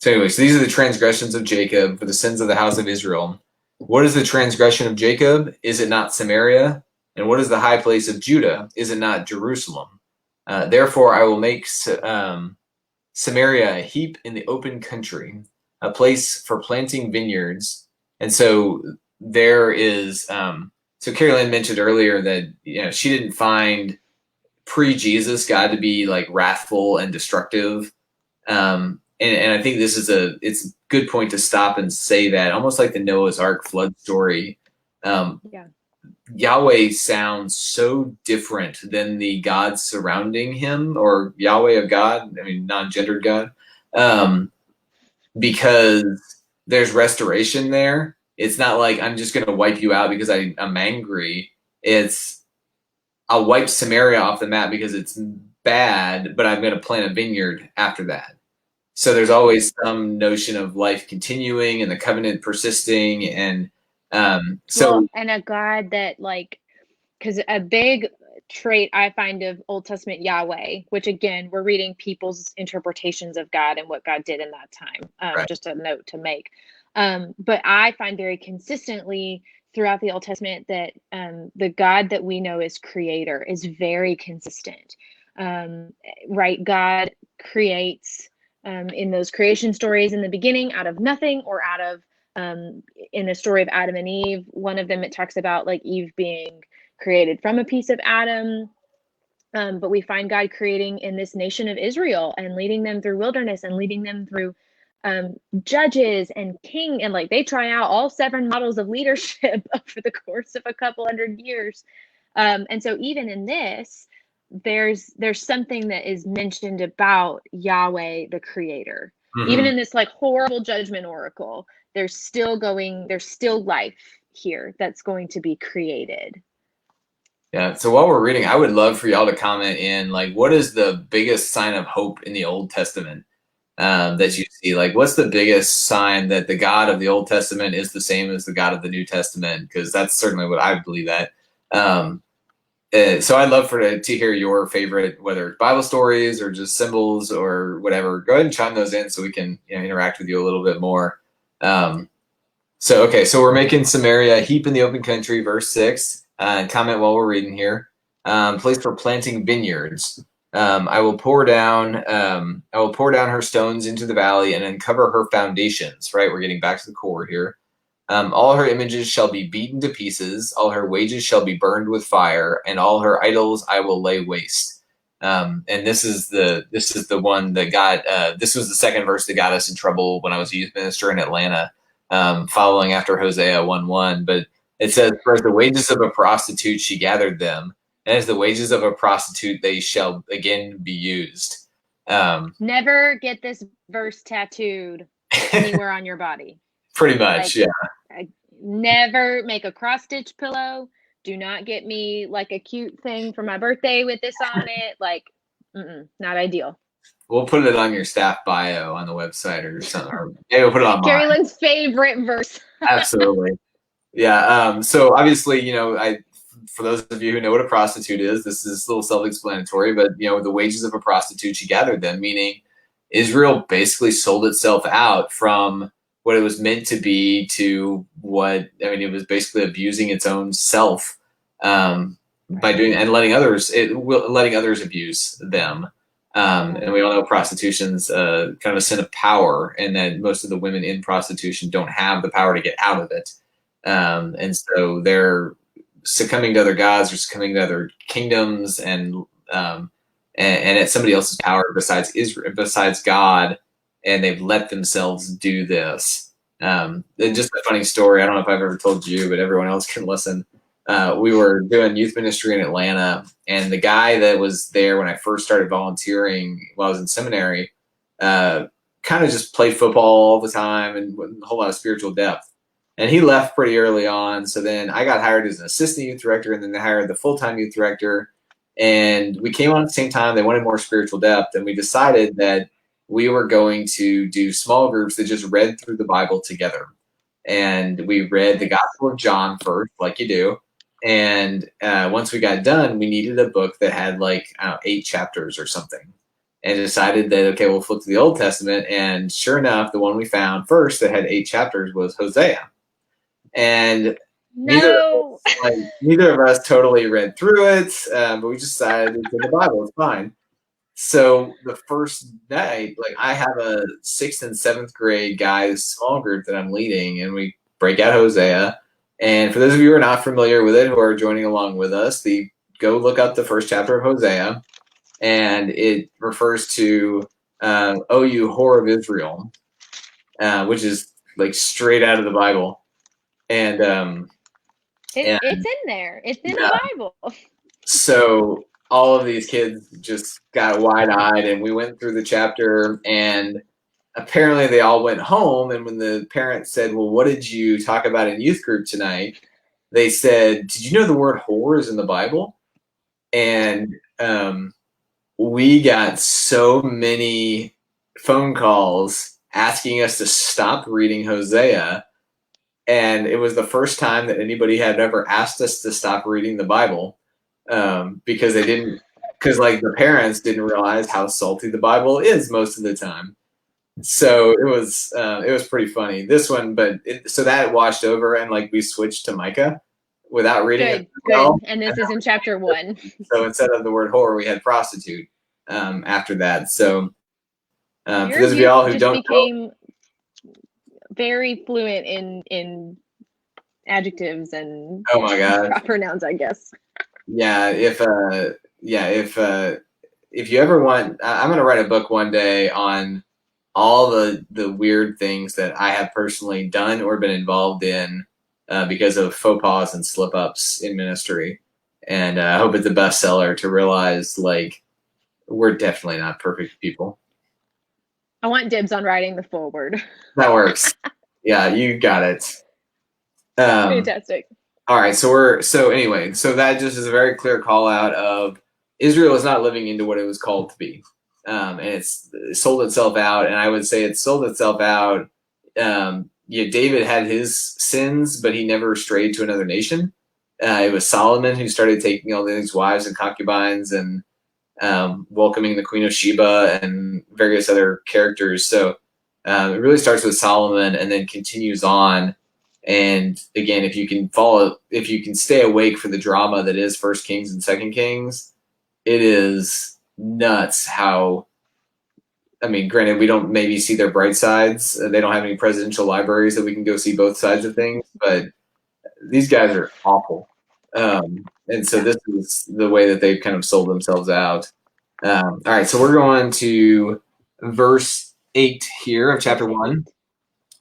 these are the transgressions of Jacob for the sins of the house of Israel. What is the transgression of Jacob? Is it not Samaria? And what is the high place of Judah? Is it not Jerusalem? Therefore, I will make Samaria a heap in the open country, a place for planting vineyards. And so there is, so Carrie Lynn mentioned earlier that, she didn't find pre-Jesus God to be like wrathful and destructive. And I think it's a good point to stop and say that, almost like the Noah's Ark flood story. Yahweh sounds so different than the gods surrounding him, or Yahweh of God, non-gendered God. Because there's restoration there. It's not like I'm just going to wipe you out because I'm angry. It's I'll wipe Samaria off the map because it's bad, but I'm going to plant a vineyard after that. So there's always some notion of life continuing and the covenant persisting, and and a God that, because a big trait I find of Old Testament Yahweh, which again, we're reading people's interpretations of God and what God did in that time. Right. Just a note to make. But I find very consistently throughout the Old Testament that the God that we know as creator is very consistent. Right? God creates in those creation stories in the beginning out of nothing, or out of, in the story of Adam and Eve, one of them, it talks about like Eve being created from a piece of Adam. But we find God creating in this nation of Israel and leading them through wilderness and leading them through judges and king, and like they try out all 7 models of leadership over the course of a couple hundred years. And so even in this, there's something that is mentioned about Yahweh, the creator. Mm-hmm. Even in this like horrible judgment oracle, there's still life here that's going to be created. Yeah. So while we're reading, I would love for y'all to comment in, like, what is the biggest sign of hope in the Old Testament that you see? Like, what's the biggest sign that the God of the Old Testament is the same as the God of the New Testament? Because that's certainly what I believe that. So I'd love to hear your favorite, whether it's Bible stories or just symbols or whatever. Go ahead and chime those in so we can interact with you a little bit more. So we're making Samaria a heap in the open country, verse 6. Comment while we're reading here. Place for planting vineyards. I will pour down her stones into the valley and uncover her foundations. Right, we're getting back to the core here. All her images shall be beaten to pieces, all her wages shall be burned with fire, and all her idols I will lay waste. And this is the one that got this was the second verse that got us in trouble when I was a youth minister in Atlanta, following after Hosea 1:1. But it says, "For as the wages of a prostitute she gathered them, and as the wages of a prostitute they shall again be used." Never get this verse tattooed anywhere on your body. Pretty much, yeah. Never make a cross stitch pillow. Do not get me like a cute thing for my birthday with this on it. Like, not ideal. We'll put it on your staff bio on the website or something. Or maybe we'll put it on Carrie Lynn's favorite verse. Absolutely. Yeah. So obviously, for those of you who know what a prostitute is, this is a little self-explanatory, but the wages of a prostitute, she gathered them, meaning Israel basically sold itself out from what it was meant to be to it was basically abusing its own self by doing and letting others abuse them. And we all know prostitution's kind of a sin of power, and that most of the women in prostitution don't have the power to get out of it. And so they're succumbing to other gods or succumbing to other kingdoms and at somebody else's power besides God, and they've let themselves do this. Just a funny story. I don't know if I've ever told you, but everyone else can listen. We were doing youth ministry in Atlanta, and the guy that was there when I first started volunteering while I was in seminary kind of just played football all the time and a whole lot of spiritual depth. And he left pretty early on. So then I got hired as an assistant youth director, and then they hired the full-time youth director. And we came on at the same time. They wanted more spiritual depth, and we decided that we were going to do small groups that just read through the Bible together. And we read the Gospel of John first, like you do. And once we got done, we needed a book that had 8 chapters or something. And decided that, okay, we'll flip to the Old Testament. And sure enough, the one we found first that had 8 chapters was Hosea. And neither of us totally read through it, but we just decided it's in the Bible. It's fine. So the first night, I have a 6th and 7th grade guys small group that I'm leading, and we break out Hosea. And for those of you who are not familiar with it, who are joining along with us, go look up the first chapter of Hosea, and it refers to "O you whore of Israel," which is straight out of the Bible. And it's in there. It's in the Bible. So all of these kids just got wide-eyed, and we went through the chapter, and apparently they all went home. And when the parents said, "Well, what did you talk about in youth group tonight?" they said, "Did you know the word whore is in the Bible?" And we got so many phone calls asking us to stop reading Hosea. And it was the first time that anybody had ever asked us to stop reading the Bible, because the parents didn't realize how salty the Bible is most of the time. So it was pretty funny, this one, so that washed over, and we switched to Micah without reading it. Good. And this is in chapter 1. So instead of the word whore, we had prostitute after that. So for those of y'all who don't know, very fluent in adjectives and oh my god, pronouns, I guess. Yeah, if you ever want, I'm gonna write a book one day on all the weird things that I have personally done or been involved in because of faux pas and slip ups in ministry, and I hope it's a bestseller to realize we're definitely not perfect people. I want dibs on writing the foreword. That works. Yeah, you got it. Fantastic. All right, so that just is a very clear call out of Israel is not living into what it was called to be, and it sold itself out. And I would say it sold itself out. David had his sins, but he never strayed to another nation. It was Solomon who started taking all these wives and concubines and welcoming the Queen of Sheba and various other characters. So it really starts with Solomon and then continues on. And again, if you can stay awake for the drama that is 1 Kings and 2 Kings, it is nuts how I mean, granted, we don't maybe see their bright sides. They don't have any presidential libraries that we can go see both sides of things, but these guys are awful. And so Yeah. this is the way that they've kind of sold themselves out. All right, so we're going to verse 8 here of chapter Verse 1.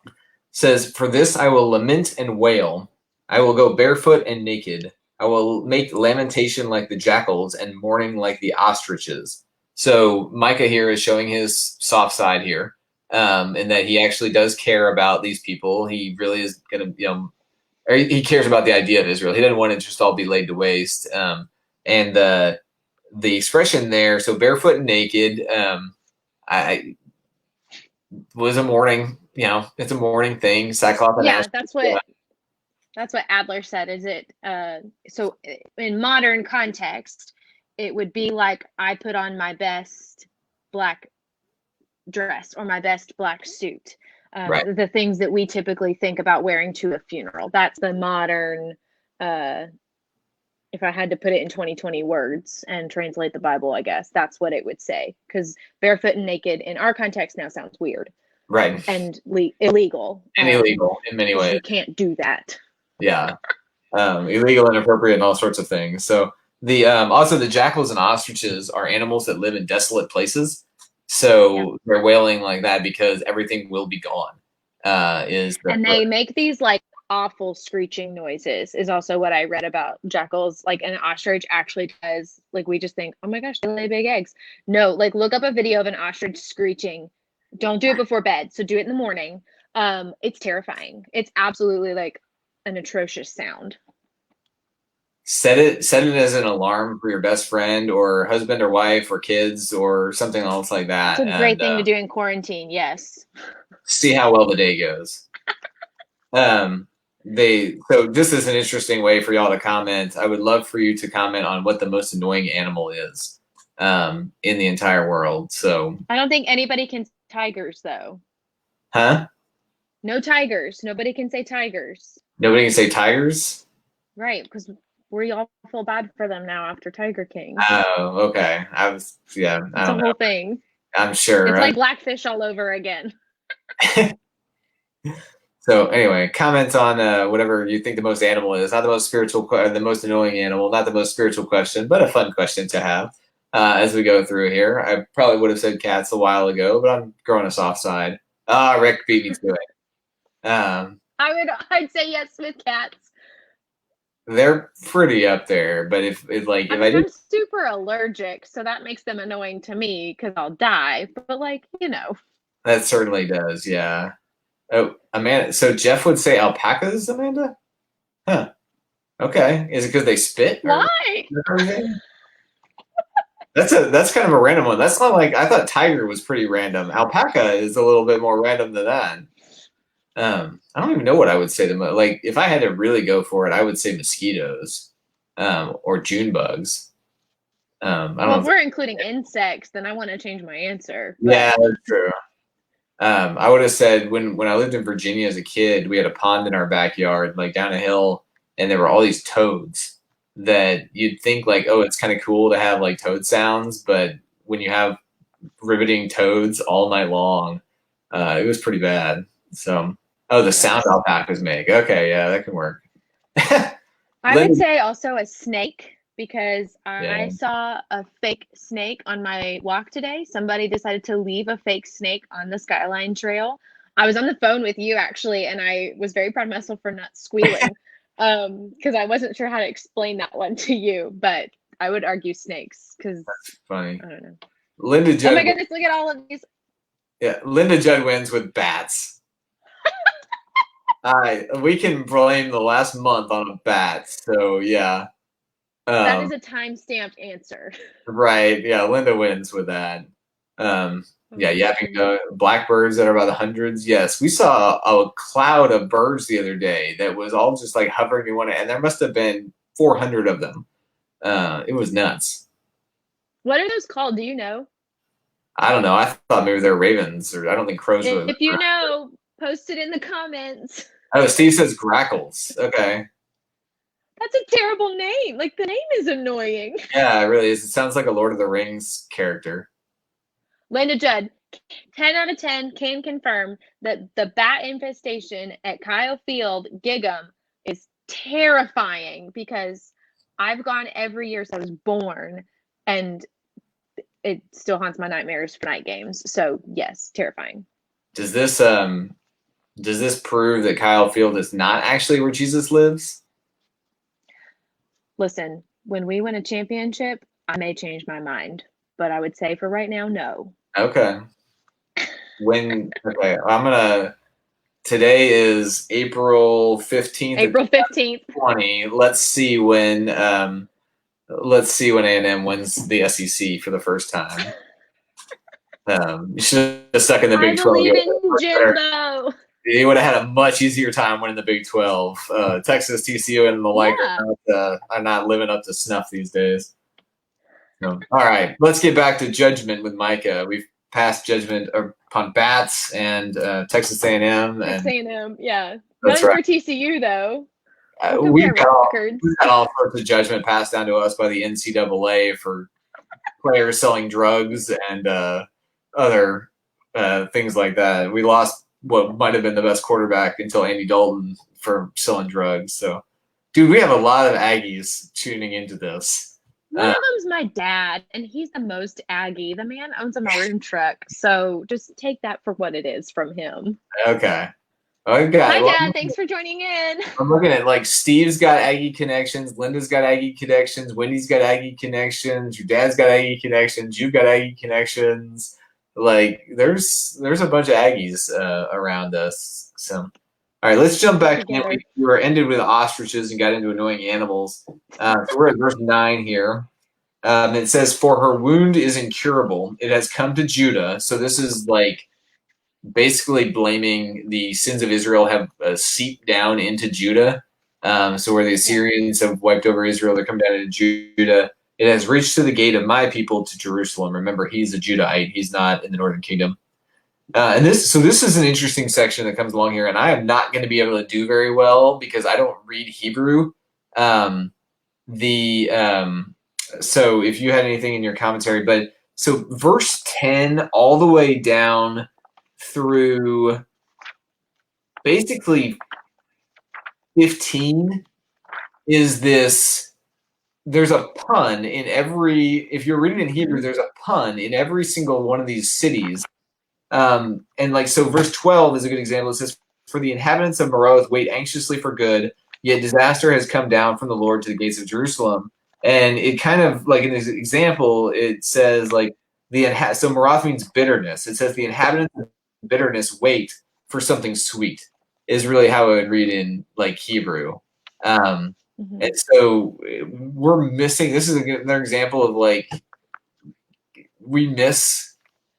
8. Says, "For this I will lament and wail. I will go barefoot and naked. I will make lamentation like the jackals and mourning like the ostriches." So Micah here is showing his soft side here, and that he actually does care about these people. He really is going to, or he cares about the idea of Israel. He doesn't want it to just all be laid to waste. And the expression there, so barefoot and naked, I was a mourning, it's a mourning thing. Sackcloth and Yeah, ashes. that's what Adler said. Is it so in modern context, it would be like I put on my best black dress or my best black suit. Right. The things that we typically think about wearing to a funeral. That's the modern, if I had to put it in 2020 words and translate the Bible, I guess that's what it would say. Because barefoot and naked in our context now sounds weird. Right. And illegal. And illegal in many ways. You can't do that. Yeah. Illegal, inappropriate, and all sorts of things. So the also the jackals and ostriches are animals that live in desolate places. So they're wailing like that because everything will be gone. And they make these like awful screeching noises is also what I read about jackals. Like an ostrich actually does, like we just think, oh my gosh, they lay big eggs. No, like look up a video of an ostrich screeching. Don't do it before bed. So do it in the morning. It's terrifying. It's absolutely like an atrocious sound. Set it as an alarm for your best friend or husband or wife or kids or something else like that. It's a great thing to do in quarantine. Yes. See how well the day goes. So this is an interesting way for y'all to comment. I would love for you to comment on what the most annoying animal is in the entire world. So I don't think anybody can say tigers though. Huh? No tigers. Nobody can say tigers. Nobody can say tigers? Right, because we all feel bad for them now after Tiger King. Oh, okay. It's a whole thing. I'm sure. It's like Blackfish all over again. So anyway, comments on whatever you think the most animal is. Not the most spiritual, the most annoying animal. Not the most spiritual question, but a fun question to have as we go through here. I probably would have said cats a while ago, but I'm growing a soft side. Rick beat me to it. I'd say yes with cats. They're pretty up there, but if I'm super allergic, so that makes them annoying to me because I'll die. But that certainly does, yeah. Oh, Amanda. So Jeff would say alpacas, Amanda? Huh. Okay. Is it because they spit? Why? That's kind of a random one. That's not like I thought tiger was pretty random. Alpaca is a little bit more random than that. I don't even know what I would say to them. Like if I had to really go for it, I would say mosquitoes, or June bugs. I don't know if we're including insects, then I want to change my answer. But. Yeah, that's true. I would have said when I lived in Virginia as a kid, we had a pond in our backyard, like down a hill, and there were all these toads that you'd think like, oh, it's kind of cool to have like toad sounds, but when you have riveting toads all night long, it was pretty bad. So, the sound alpacas make. Okay, yeah, that can work. I would say also a snake. Because I saw a fake snake on my walk today. Somebody decided to leave a fake snake on the Skyline Trail. I was on the phone with you actually, and I was very proud of myself for not squealing because I wasn't sure how to explain that one to you. But I would argue snakes because that's funny. I don't know. Linda Judd. Oh my goodness! Look at all of these. Yeah, Linda Judd wins with bats. We can blame the last month on a bat. So yeah. That is a time-stamped answer. Right. Yeah, Linda wins with that. Yapping blackbirds that are by the hundreds. Yes, we saw a cloud of birds the other day that was all just like hovering in one, and there must have been 400 of them. It was nuts. What are those called? Do you know? I don't know. I thought maybe they're ravens, or I don't think crows were. If you know, post it in the comments. Oh, Steve says grackles. Okay. That's a terrible name. Like, the name is annoying. Yeah, it really is. It sounds like a Lord of the Rings character. Linda Judd, 10 out of 10 can confirm that the bat infestation at Kyle Field, Gig'em, is terrifying because I've gone every year since I was born, and it still haunts my nightmares for night games. So yes, terrifying. Does this prove that Kyle Field is not actually where Jesus lives? Listen, when we win a championship, I may change my mind, but I would say for right now, no. Okay. Today is April 15th. April 15th. 20. Let's see when A&M wins the SEC for the first time. You should have stuck in the Big 12. I believe in Jimbo. He would have had a much easier time winning the Big 12. Texas, TCU, and the like are not living up to snuff these days. So, all right, let's get back to judgment with Micah. We've passed judgment upon Bats and Texas A&M. Texas A&M, yeah. That's None right. for TCU, though. We've got all sorts of judgment passed down to us by the NCAA for players selling drugs and other things like that. We lost what might have been the best quarterback until Andy Dalton for selling drugs. So, dude, we have a lot of Aggies tuning into this. One of them's my dad, and he's the most Aggie. The man owns a maroon truck, so just take that for what it is from him. Okay. Hi, Dad. Thanks for joining in. I'm looking at, like, Steve's got Aggie connections, Linda's got Aggie connections, Wendy's got Aggie connections, your dad's got Aggie connections, you've got Aggie connections. Like, there's a bunch of Aggies around us. So, all right, let's jump back. We were ended with ostriches and got into annoying animals. So we're at verse 9 here. It says, "For her wound is incurable. It has come to Judah." So this is like basically blaming the sins of Israel have seeped down into Judah. So where the Assyrians have wiped over Israel, they're coming down into Judah. It has reached to the gate of my people, to Jerusalem. Remember, he's a Judahite. He's not in the northern kingdom. And this is an interesting section that comes along here, and I am not going to be able to do very well because I don't read Hebrew. So if you had anything in your commentary, but so verse 10 all the way down through basically 15 is this. There's a pun in every, if you're reading in Hebrew, there's a pun in every single one of these cities. And like, so verse 12 is a good example. It says, "For the inhabitants of Maroth wait anxiously for good, yet disaster has come down from the Lord to the gates of Jerusalem." And it kind of, like in this example, it says like so Maroth means bitterness. It says the inhabitants of bitterness wait for something sweet is really how I would read in like Hebrew. And so we're missing, this is another example of like, we miss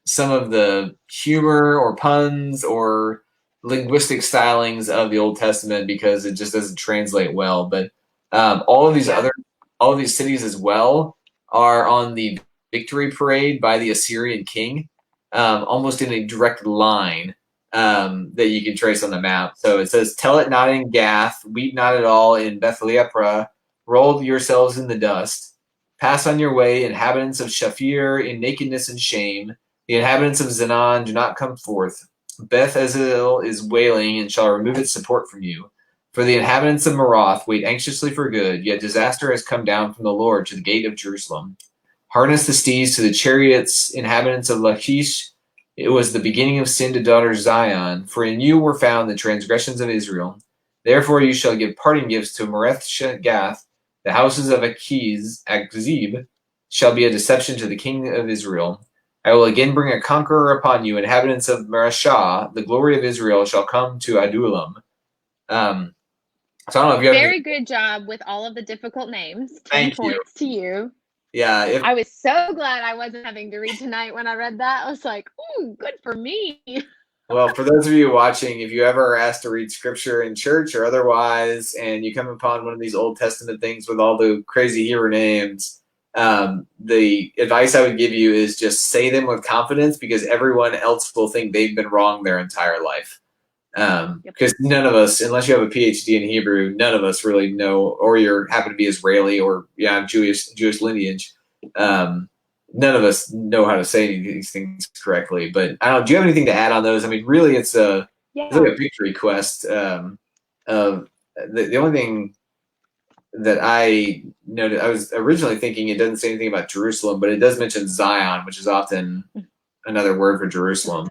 some of the humor or puns or linguistic stylings of the Old Testament because it just doesn't translate well. But all of these cities as well are on the victory parade by the Assyrian king, almost in a direct line that you can trace on the map. So it says, "Tell it not in Gath, weep not at all in Bethlehem, roll yourselves in the dust. Pass on your way, inhabitants of Shaphir, in nakedness and shame. The inhabitants of Zanan do not come forth. Beth Ezel is wailing and shall remove its support from you. For the inhabitants of Maroth wait anxiously for good, yet disaster has come down from the Lord to the gate of Jerusalem. Harness the steeds to the chariots, inhabitants of Lachish. It was the beginning of sin to daughter Zion, for in you were found the transgressions of Israel. Therefore you shall give parting gifts to Moreth Gath. The houses of Akzib shall be a deception to the king of Israel. I will again bring a conqueror upon you, inhabitants of Marashah. The glory of Israel shall come to Adullam." So I don't know if you have very good job with all of the difficult names. 10 points to you. Yeah. I was so glad I wasn't having to read tonight when I read that. I was like, ooh, good for me. Well, for those of you watching, if you ever are asked to read scripture in church or otherwise, and you come upon one of these Old Testament things with all the crazy Hebrew names, the advice I would give you is just say them with confidence because everyone else will think they've been wrong their entire life. Because none of us, unless you have a PhD in Hebrew, none of us really know, or you happen to be Israeli or Jewish lineage. none of us know how to say these things correctly. But I don't know. Do you have anything to add on those? I mean, really, it's like a victory quest. Of the only thing that I noted, I was originally thinking it doesn't say anything about Jerusalem, but it does mention Zion, which is often another word for Jerusalem.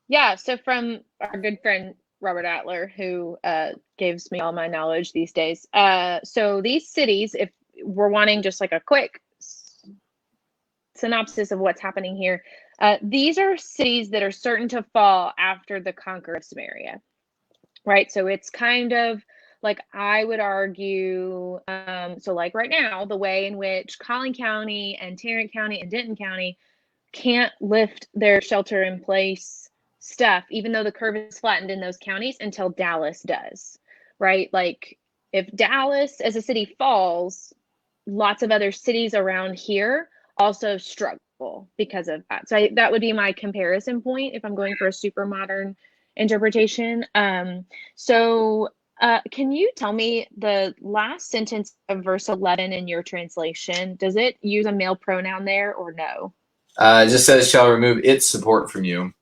Yeah. So from our good friend Robert Adler, who gives me all my knowledge these days. So these cities, if we're wanting just like a quick synopsis of what's happening here, these are cities that are certain to fall after the conquer of Samaria, right? So it's kind of like, I would argue, so like right now, the way in which Collin County and Tarrant County and Denton County can't lift their shelter in place stuff, even though the curve is flattened in those counties, until Dallas does, right? Like if Dallas as a city falls, lots of other cities around here also struggle because of that. So that would be my comparison point if I'm going for a super modern interpretation. So can you tell me the last sentence of verse 11 in your translation? Does it use a male pronoun there or no? It just says, shall remove its support from you.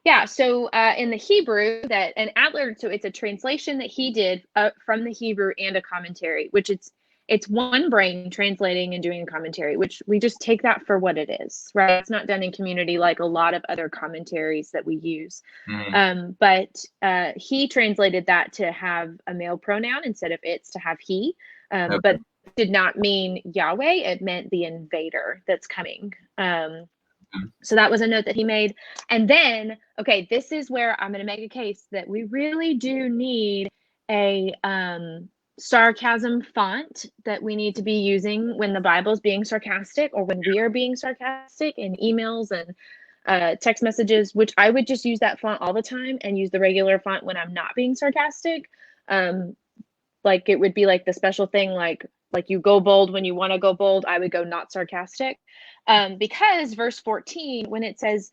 Yeah, so in the Hebrew, that an Adler, so it's a translation that he did from the Hebrew and a commentary, which it's one brain translating and doing a commentary, which we just take that for what it is, right? It's not done in community like a lot of other commentaries that we use. But he translated that to have a male pronoun instead of it's to have he. Okay. But did not mean Yahweh, it meant the invader that's coming. So that was a note that he made. And then, okay, this is where I'm going to make a case that we really do need a sarcasm font that we need to be using when the Bible's being sarcastic, or when we are being sarcastic in emails and text messages, which I would just use that font all the time and use the regular font when I'm not being sarcastic. Like it would be like the special thing, like you go bold when you want to go bold, I would go not sarcastic. Because verse 14, when it says,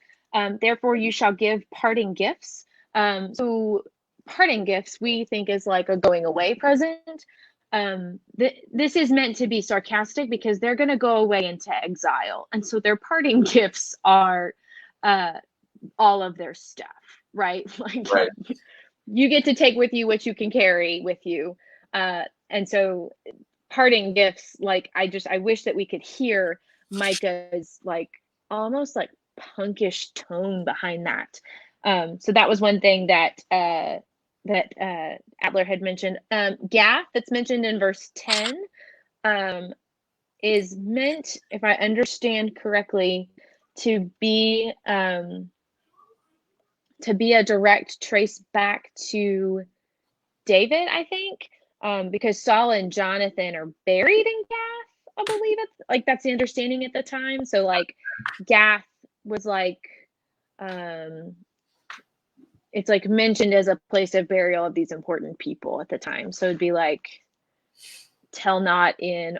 therefore you shall give parting gifts. So parting gifts we think is like a going away present. This is meant to be sarcastic because they're going to go away into exile. And so their parting gifts are all of their stuff, right? Like right. You get to take with you what you can carry with you. And so parting gifts, like I wish that we could hear Micah's like almost like punkish tone behind that. So that was one thing that Adler had mentioned. Gath, that's mentioned in verse 10, is meant, if I understand correctly, to be a direct trace back to David, I think, because Saul and Jonathan are buried in Gath, I believe it's like that's the understanding at the time. So like Gath was like it's like mentioned as a place of burial of these important people at the time. So it'd be like Tel Not in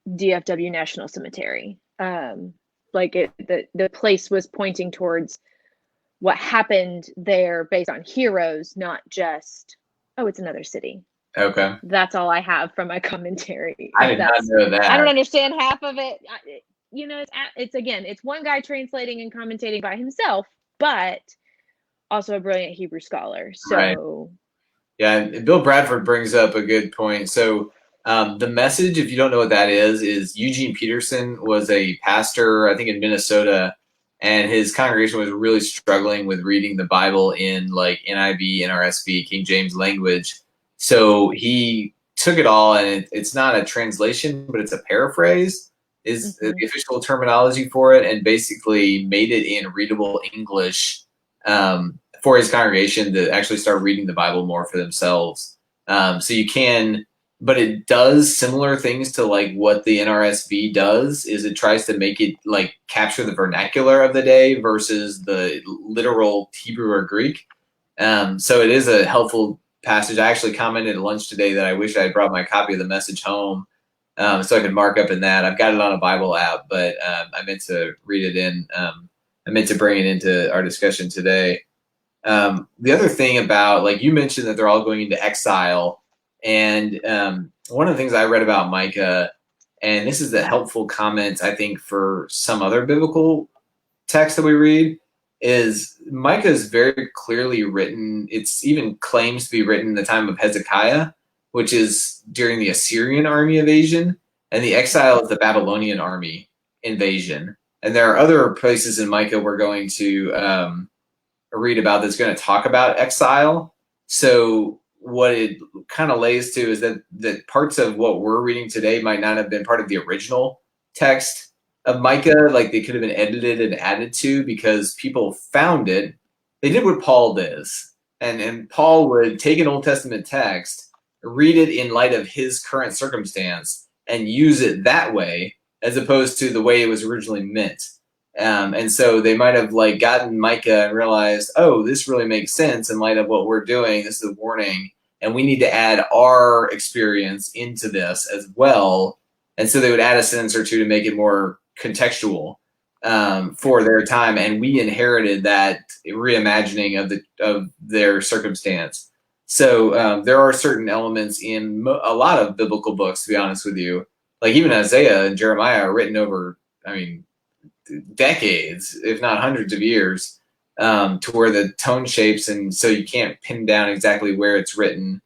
DFW National Cemetery. Like the place was pointing towards what happened there based on heroes, not just, oh, it's another city. Okay. That's all I have from my commentary. I did not know that. I don't understand half of it. It's one guy translating and commentating by himself, but also a brilliant Hebrew scholar. So, right. Yeah, and Bill Bradford brings up a good point. So, the Message, if you don't know what that is Eugene Peterson was a pastor, I think, in Minnesota, and his congregation was really struggling with reading the Bible in like NIV, NRSV, King James language. So he took it all, and it's not a translation, but it's a paraphrase, is the official terminology for it, and basically made it in readable English for his congregation to actually start reading the Bible more for themselves. So you can, but it does similar things to like what the NRSV does, is it tries to make it like capture the vernacular of the day versus the literal Hebrew or Greek. So it is a helpful passage. I actually commented at lunch today that I wish I had brought my copy of the Message home so I could mark up in that. I've got it on a Bible app, but I meant to read it in. I meant to bring it into our discussion today. The other thing about, like you mentioned that they're all going into exile, and one of the things I read about Micah and this is a helpful comment, I think, for some other biblical text that we read, is Micah is very clearly written. It's even claims to be written in the time of Hezekiah, which is during the Assyrian army invasion, and the exile is the Babylonian army invasion. And there are other places in Micah we're going to read about that's going to talk about exile. So what it kind of lays to is that parts of what we're reading today might not have been part of the original text of Micah, like they could have been edited and added to because people found it. They did what Paul does, and Paul would take an Old Testament text, read it in light of his current circumstance, and use it that way as opposed to the way it was originally meant. And so they might have like gotten Micah and realized, oh, this really makes sense in light of what we're doing. This is a warning, and we need to add our experience into this as well. And so they would add a sentence or two to make it more contextual for their time, and we inherited that reimagining of their circumstance. So there are certain elements in a lot of biblical books, to be honest with you, like even Isaiah and Jeremiah are written over, I mean, decades, if not hundreds of years, to where the tone shapes, and so you can't pin down exactly where it's written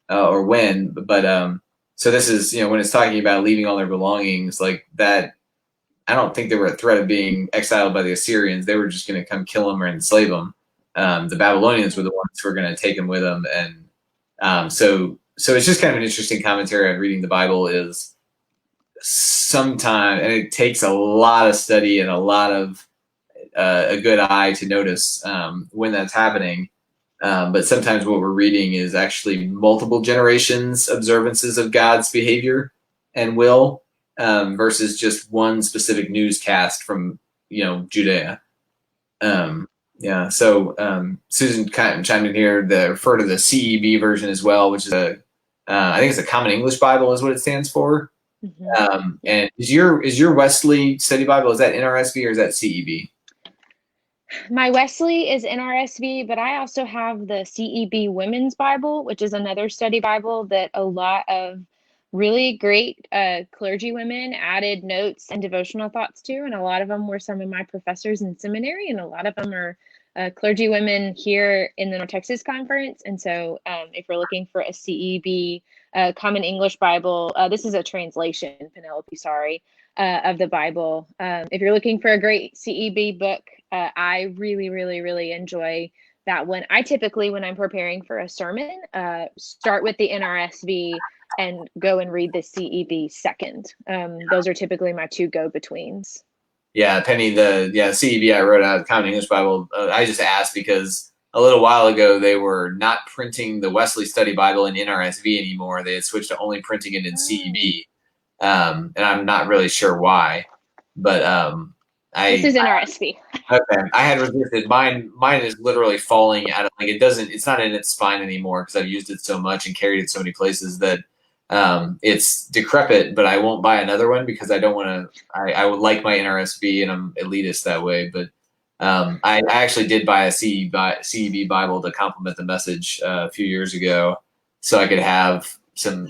or when. But so this is, when it's talking about leaving all their belongings like that, I don't think they were a threat of being exiled by the Assyrians. They were just going to come kill them or enslave them. The Babylonians were the ones who were going to take them with them, and so it's just kind of an interesting commentary on reading the Bible. Is sometimes, and it takes a lot of study and a lot of a good eye to notice when that's happening. But sometimes what we're reading is actually multiple generations observances of God's behavior and will, versus just one specific newscast from Judea. Yeah. So Susan kind of chimed in here to refer to the CEB version as well, which is I think it's a Common English Bible is what it stands for. Mm-hmm. And is your Wesley Study Bible, is that NRSV or is that CEB? My Wesley is NRSV, but I also have the CEB Women's Bible, which is another study Bible that a lot of really great clergy women added notes and devotional thoughts to. And a lot of them were some of my professors in seminary, and a lot of them are clergy women here in the North Texas Conference. And so if you're looking for a CEB Common English Bible, this is a translation, Penelope, sorry, of the Bible. If you're looking for a great CEB book, I really, really, really enjoy that one. I typically, when I'm preparing for a sermon, start with the NRSV and go and read the CEB second. Those are typically my two go-betweens. Yeah, Penny, the CEB I wrote out, the Common English Bible, I just asked because a little while ago they were not printing the Wesley Study Bible in NRSV anymore. They had switched to only printing it in CEB. And I'm not really sure why, but this is NRSV. Okay, I had resisted. Mine is literally falling out of, like, it's not in its spine anymore because I've used it so much and carried it so many places that it's decrepit. But I won't buy another one because I don't want to. I would like my NRSV, and I'm elitist that way. But I actually did buy a CEB Bible to complement the message a few years ago, so I could have some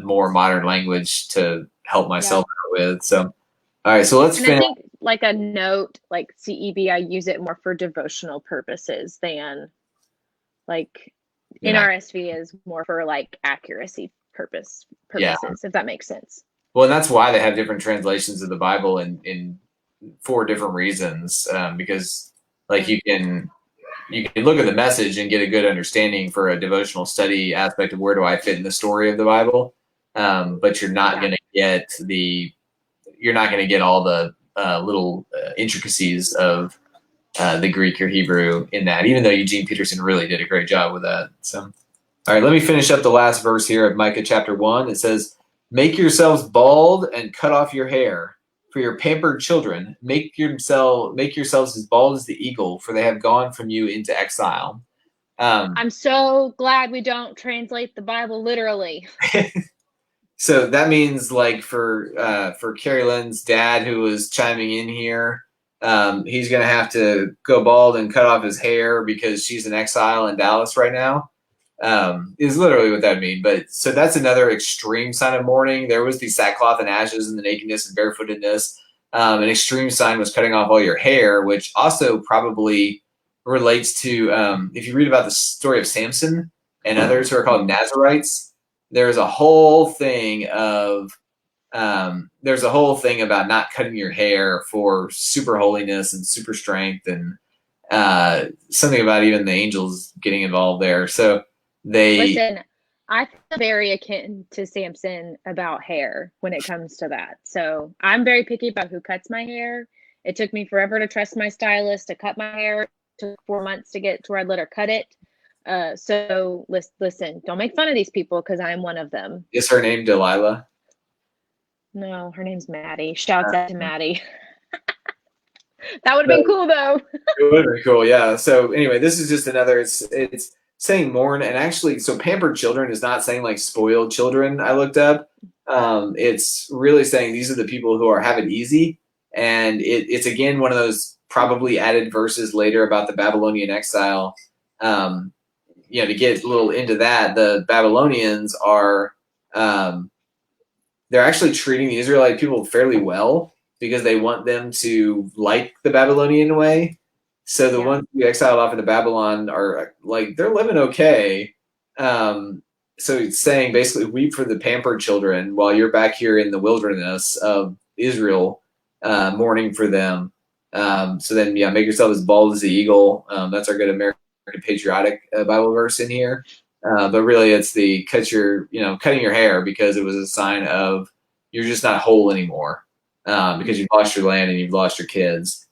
more modern language to help myself out with. So, all right, so let's finish. I think like a note, like CEB, I use it more for devotional purposes than like NRSV is more for like accuracy purposes, if that makes sense. Well, and that's why they have different translations of the Bible in for different reasons, because like you can look at the message and get a good understanding for a devotional study aspect of where do I fit in the story of the Bible, but you're not going to get all the little intricacies of the Greek or Hebrew in that, even though Eugene Peterson really did a great job with that. So, all right, let me finish up the last verse here of Micah chapter 1. It says, "Make yourselves bald and cut off your hair. For your pampered children, make yourselves as bald as the eagle, for they have gone from you into exile." I'm so glad we don't translate the Bible literally. So that means, like, for Carrie Lynn's dad, who was chiming in here, he's going to have to go bald and cut off his hair because she's in exile in Dallas right now. is literally what that means. But so that's another extreme sign of mourning. There was the sackcloth and ashes and the nakedness and barefootedness. An extreme sign was cutting off all your hair, which also probably relates to if you read about the story of Samson and others who are called Nazarites. There's a whole thing of there's a whole thing about not cutting your hair for super holiness and super strength, and something about even the angels getting involved there. So Listen, I feel very akin to Samson about hair when it comes to that. So I'm very picky about who cuts my hair. It took me forever to trust my stylist to cut my hair. It took 4 months to get to where I'd let her cut it. So listen, don't make fun of these people because I'm one of them. Is her name Delilah? No, her name's Maddie. Shouts out to Maddie. That would have been cool though. It would have been cool, yeah. So anyway, this is just another. It's saying mourn, and actually, so pampered children is not saying like spoiled children. I looked up. It's really saying these are the people who have it easy, and it's again one of those probably added verses later about the Babylonian exile. To get a little into that, the Babylonians are they're actually treating the Israelite people fairly well because they want them to like the Babylonian way. So the ones who exiled off into Babylon are like, they're living okay. So it's saying basically, weep for the pampered children while you're back here in the wilderness of Israel, mourning for them. So then, make yourself as bald as the eagle. That's our good American patriotic Bible verse in here. But really, it's the cutting your hair because it was a sign of you're just not whole anymore because you've lost your land and you've lost your kids.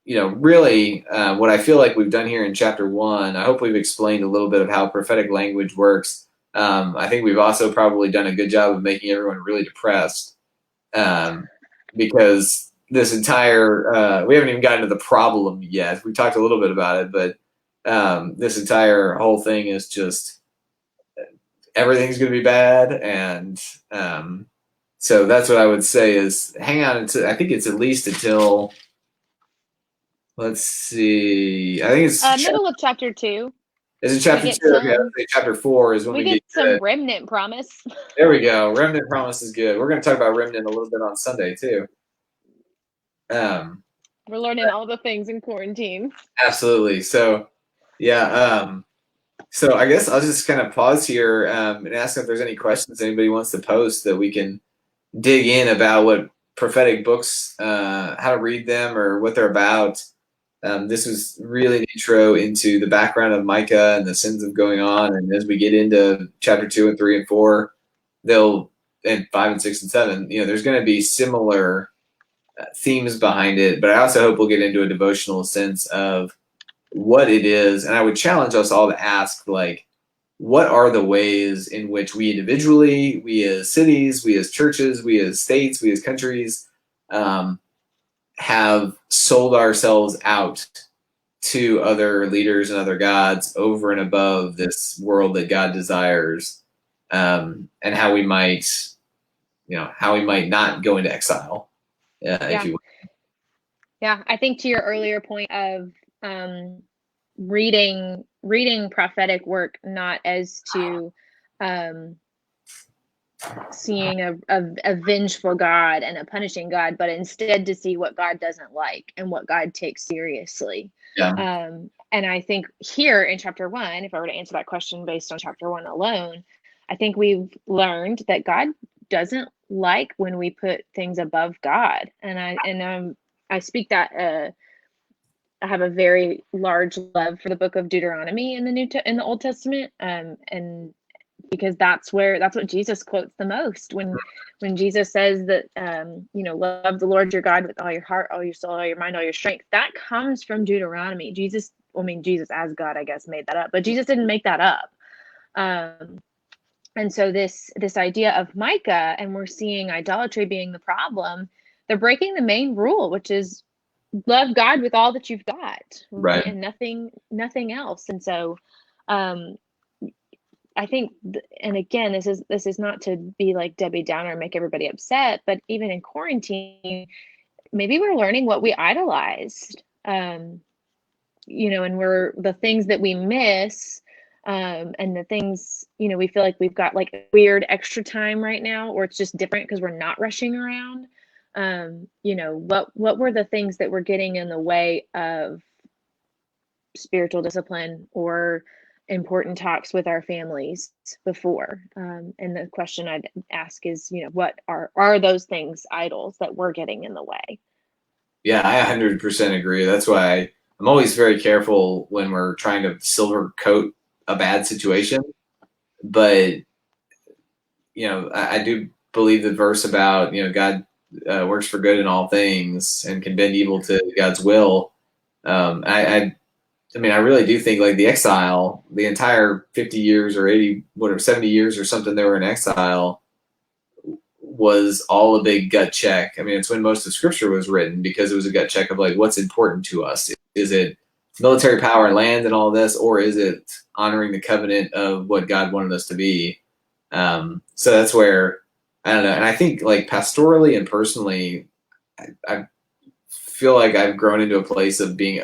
Really, what I feel like we've done here in chapter 1, I hope we've explained a little bit of how prophetic language works. I think we've also probably done a good job of making everyone really depressed because this entire we haven't even gotten to the problem yet. We talked a little bit about it, but this entire whole thing is just everything's going to be bad, and so that's what I would say is hang on until, I think it's at least until, let's see, I think it's middle of chapter 2. Is it chapter 2? Okay, chapter 4 is when we get some remnant promise. There we go. Remnant promise is good. We're going to talk about remnant a little bit on Sunday too. We're learning all the things in quarantine. Absolutely. So, yeah. So I guess I'll just kind of pause here and ask if there's any questions anybody wants to post that we can dig in about what prophetic books, how to read them, or what they're about. This was really an intro into the background of Micah and the sins of going on. And as we get into chapter 2 and 3 and 4, and 5 and 6 and 7, there's going to be similar themes behind it. But I also hope we'll get into a devotional sense of what it is. And I would challenge us all to ask, like, what are the ways in which we individually, we as cities, we as churches, we as states, we as countries, have sold ourselves out to other leaders and other gods over and above this world that God desires, and how we might not go into exile, if you will. Yeah, I think to your earlier point of reading prophetic work not as to seeing a vengeful God and a punishing God, but instead to see what God doesn't like and what God takes seriously. Yeah. And I think here in chapter 1, if I were to answer that question based on chapter 1 alone, I think we've learned that God doesn't like when we put things above God. And I speak that I have a very large love for the book of Deuteronomy in the Old Testament, and because that's what Jesus quotes the most when Jesus says that love the Lord your God with all your heart, all your soul, all your mind, all your strength. That comes from Deuteronomy. Jesus as God, I guess, made that up, but Jesus didn't make that up. And so this idea of Micah, and we're seeing idolatry being the problem. They're breaking the main rule, which is love God with all that you've got, right? And nothing else. And so, I think, and again, this is not to be like Debbie Downer and make everybody upset, but even in quarantine, maybe we're learning what we idolized, and we're the things that we miss. And the things, we feel like we've got like weird extra time right now, or it's just different because we're not rushing around. What were the things that were getting in the way of spiritual discipline or important talks with our families before? And the question I'd ask is, what are those things idols that were getting in the way? Yeah, I 100% agree. That's why I'm always very careful when we're trying to silver coat a bad situation. But, I do believe the verse about, God works for good in all things and can bend evil to God's will. I mean, I really do think like the exile, the entire 50 years or 80, whatever, 70 years or something they were in exile was all a big gut check. I mean, it's when most of scripture was written because it was a gut check of like, what's important to us? Is it military power and land and all this, or is it honoring the covenant of what God wanted us to be? So that's where, I don't know. And I think like pastorally and personally, I feel like I've grown into a place of being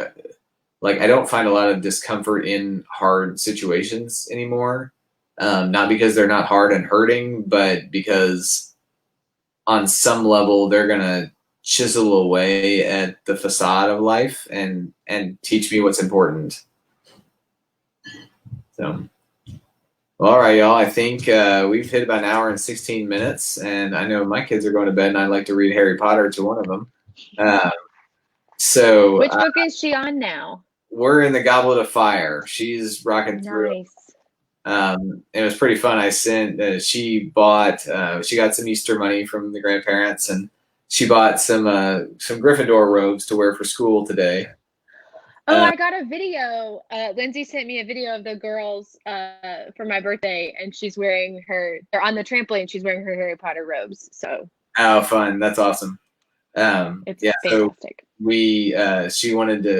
like, I don't find a lot of discomfort in hard situations anymore. Not because they're not hard and hurting, but because on some level they're going to chisel away at the facade of life and teach me what's important. So, well, all right, y'all. I think we've hit about an hour and 16 minutes, and I know my kids are going to bed, and I'd like to read Harry Potter to one of them. So, which book is she on now? We're in the Goblet of Fire. She's rocking through. Nice. It was pretty fun. I sent. She got some Easter money from the grandparents, and she bought some Gryffindor robes to wear for school today. Oh, I got a video. Lindsay sent me a video of the girls for my birthday, and they're on the trampoline. She's wearing her Harry Potter robes. So. Oh, fun! That's awesome. It's fantastic. So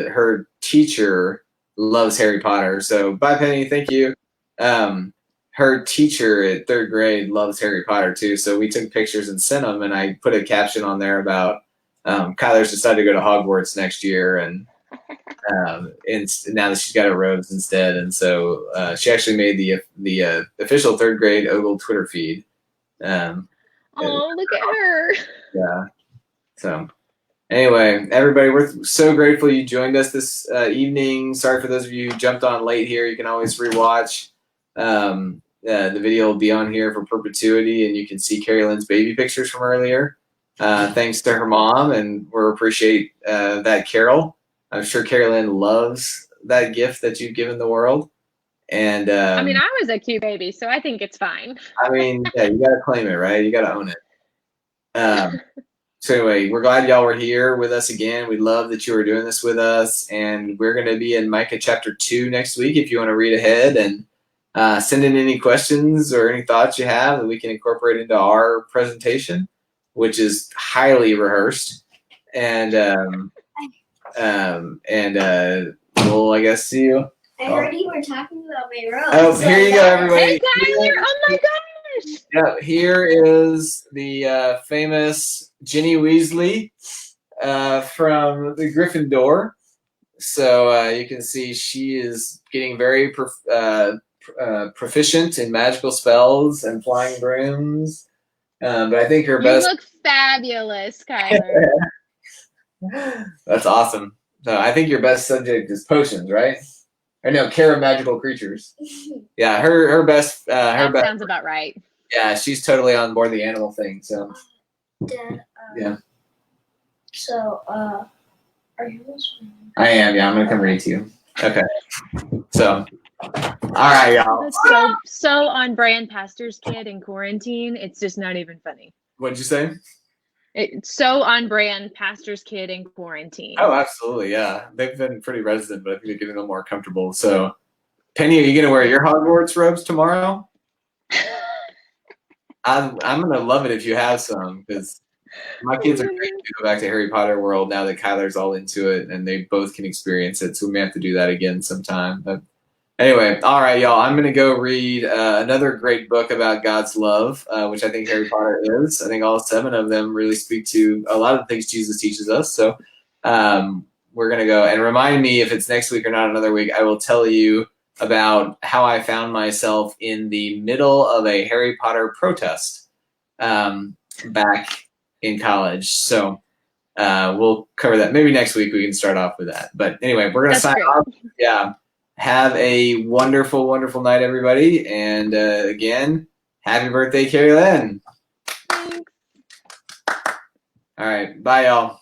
her teacher loves Harry Potter. So bye, Penny. Thank you. Her teacher at 3rd grade loves Harry Potter too. So we took pictures and sent them, and I put a caption on there about Kyler's decided to go to Hogwarts next year, and now that she's got her robes instead. And so she actually made the official 3rd grade Ogle Twitter feed. Oh, look at her. Yeah. So anyway, everybody, we're so grateful you joined us this evening. Sorry for those of you who jumped on late here. You can always rewatch. The video will be on here for perpetuity, and you can see Carrie Lynn's baby pictures from earlier. Thanks to her mom, and we appreciate that, Carol. I'm sure Carrie Lynn loves that gift that you've given the world. And I mean, I was a cute baby, so I think it's fine. I mean, yeah, you got to claim it, right? You got to own it. So anyway, we're glad y'all were here with us again. We love that you were doing this with us, and we're going to be in Micah chapter 2 next week. If you want to read ahead and send in any questions or any thoughts you have that we can incorporate into our presentation, which is highly rehearsed. And we'll, I guess, see you. I heard you were talking about my robes. Oh, here you go, everybody. Hey, Tyler! Oh my gosh! Yeah, here is the famous Ginny Weasley from the Gryffindor. So you can see she is getting very proficient in magical spells and flying brooms. But I think her best. You look fabulous, Kyler. That's awesome. So I think your best subject is potions, right? Or no, care of magical creatures. Yeah, her best. That sounds about right. Yeah, she's totally on board the animal thing. So. Dad, yeah. So, are you listening? I am. Yeah, I'm gonna come read to you. Okay. So, all right, y'all. That's so on brand pastor's kid in quarantine. It's just not even funny. What'd you say? It's so on brand pastor's kid in quarantine. Oh, absolutely. Yeah, they've been pretty resident, but I think they're getting a little more comfortable. So, Penny, are you gonna wear your Hogwarts robes tomorrow? I'm gonna love it if you have some, because my kids are great to go back to Harry Potter world now that Kyler's all into it, and they both can experience it. So we may have to do that again sometime. But anyway, all right, y'all. I'm gonna go read another great book about God's love, which I think Harry Potter is. I think all 7 of them really speak to a lot of the things Jesus teaches us. So we're gonna go, and remind me if it's next week or not another week. I will tell you about how I found myself in the middle of a Harry Potter protest back in college. So we'll cover that. Maybe next week we can start off with that. But anyway, we're going to sign off. Yeah. Have a wonderful, wonderful night, everybody. And again, happy birthday, Carrie Lynn. Thanks. All right. Bye, y'all.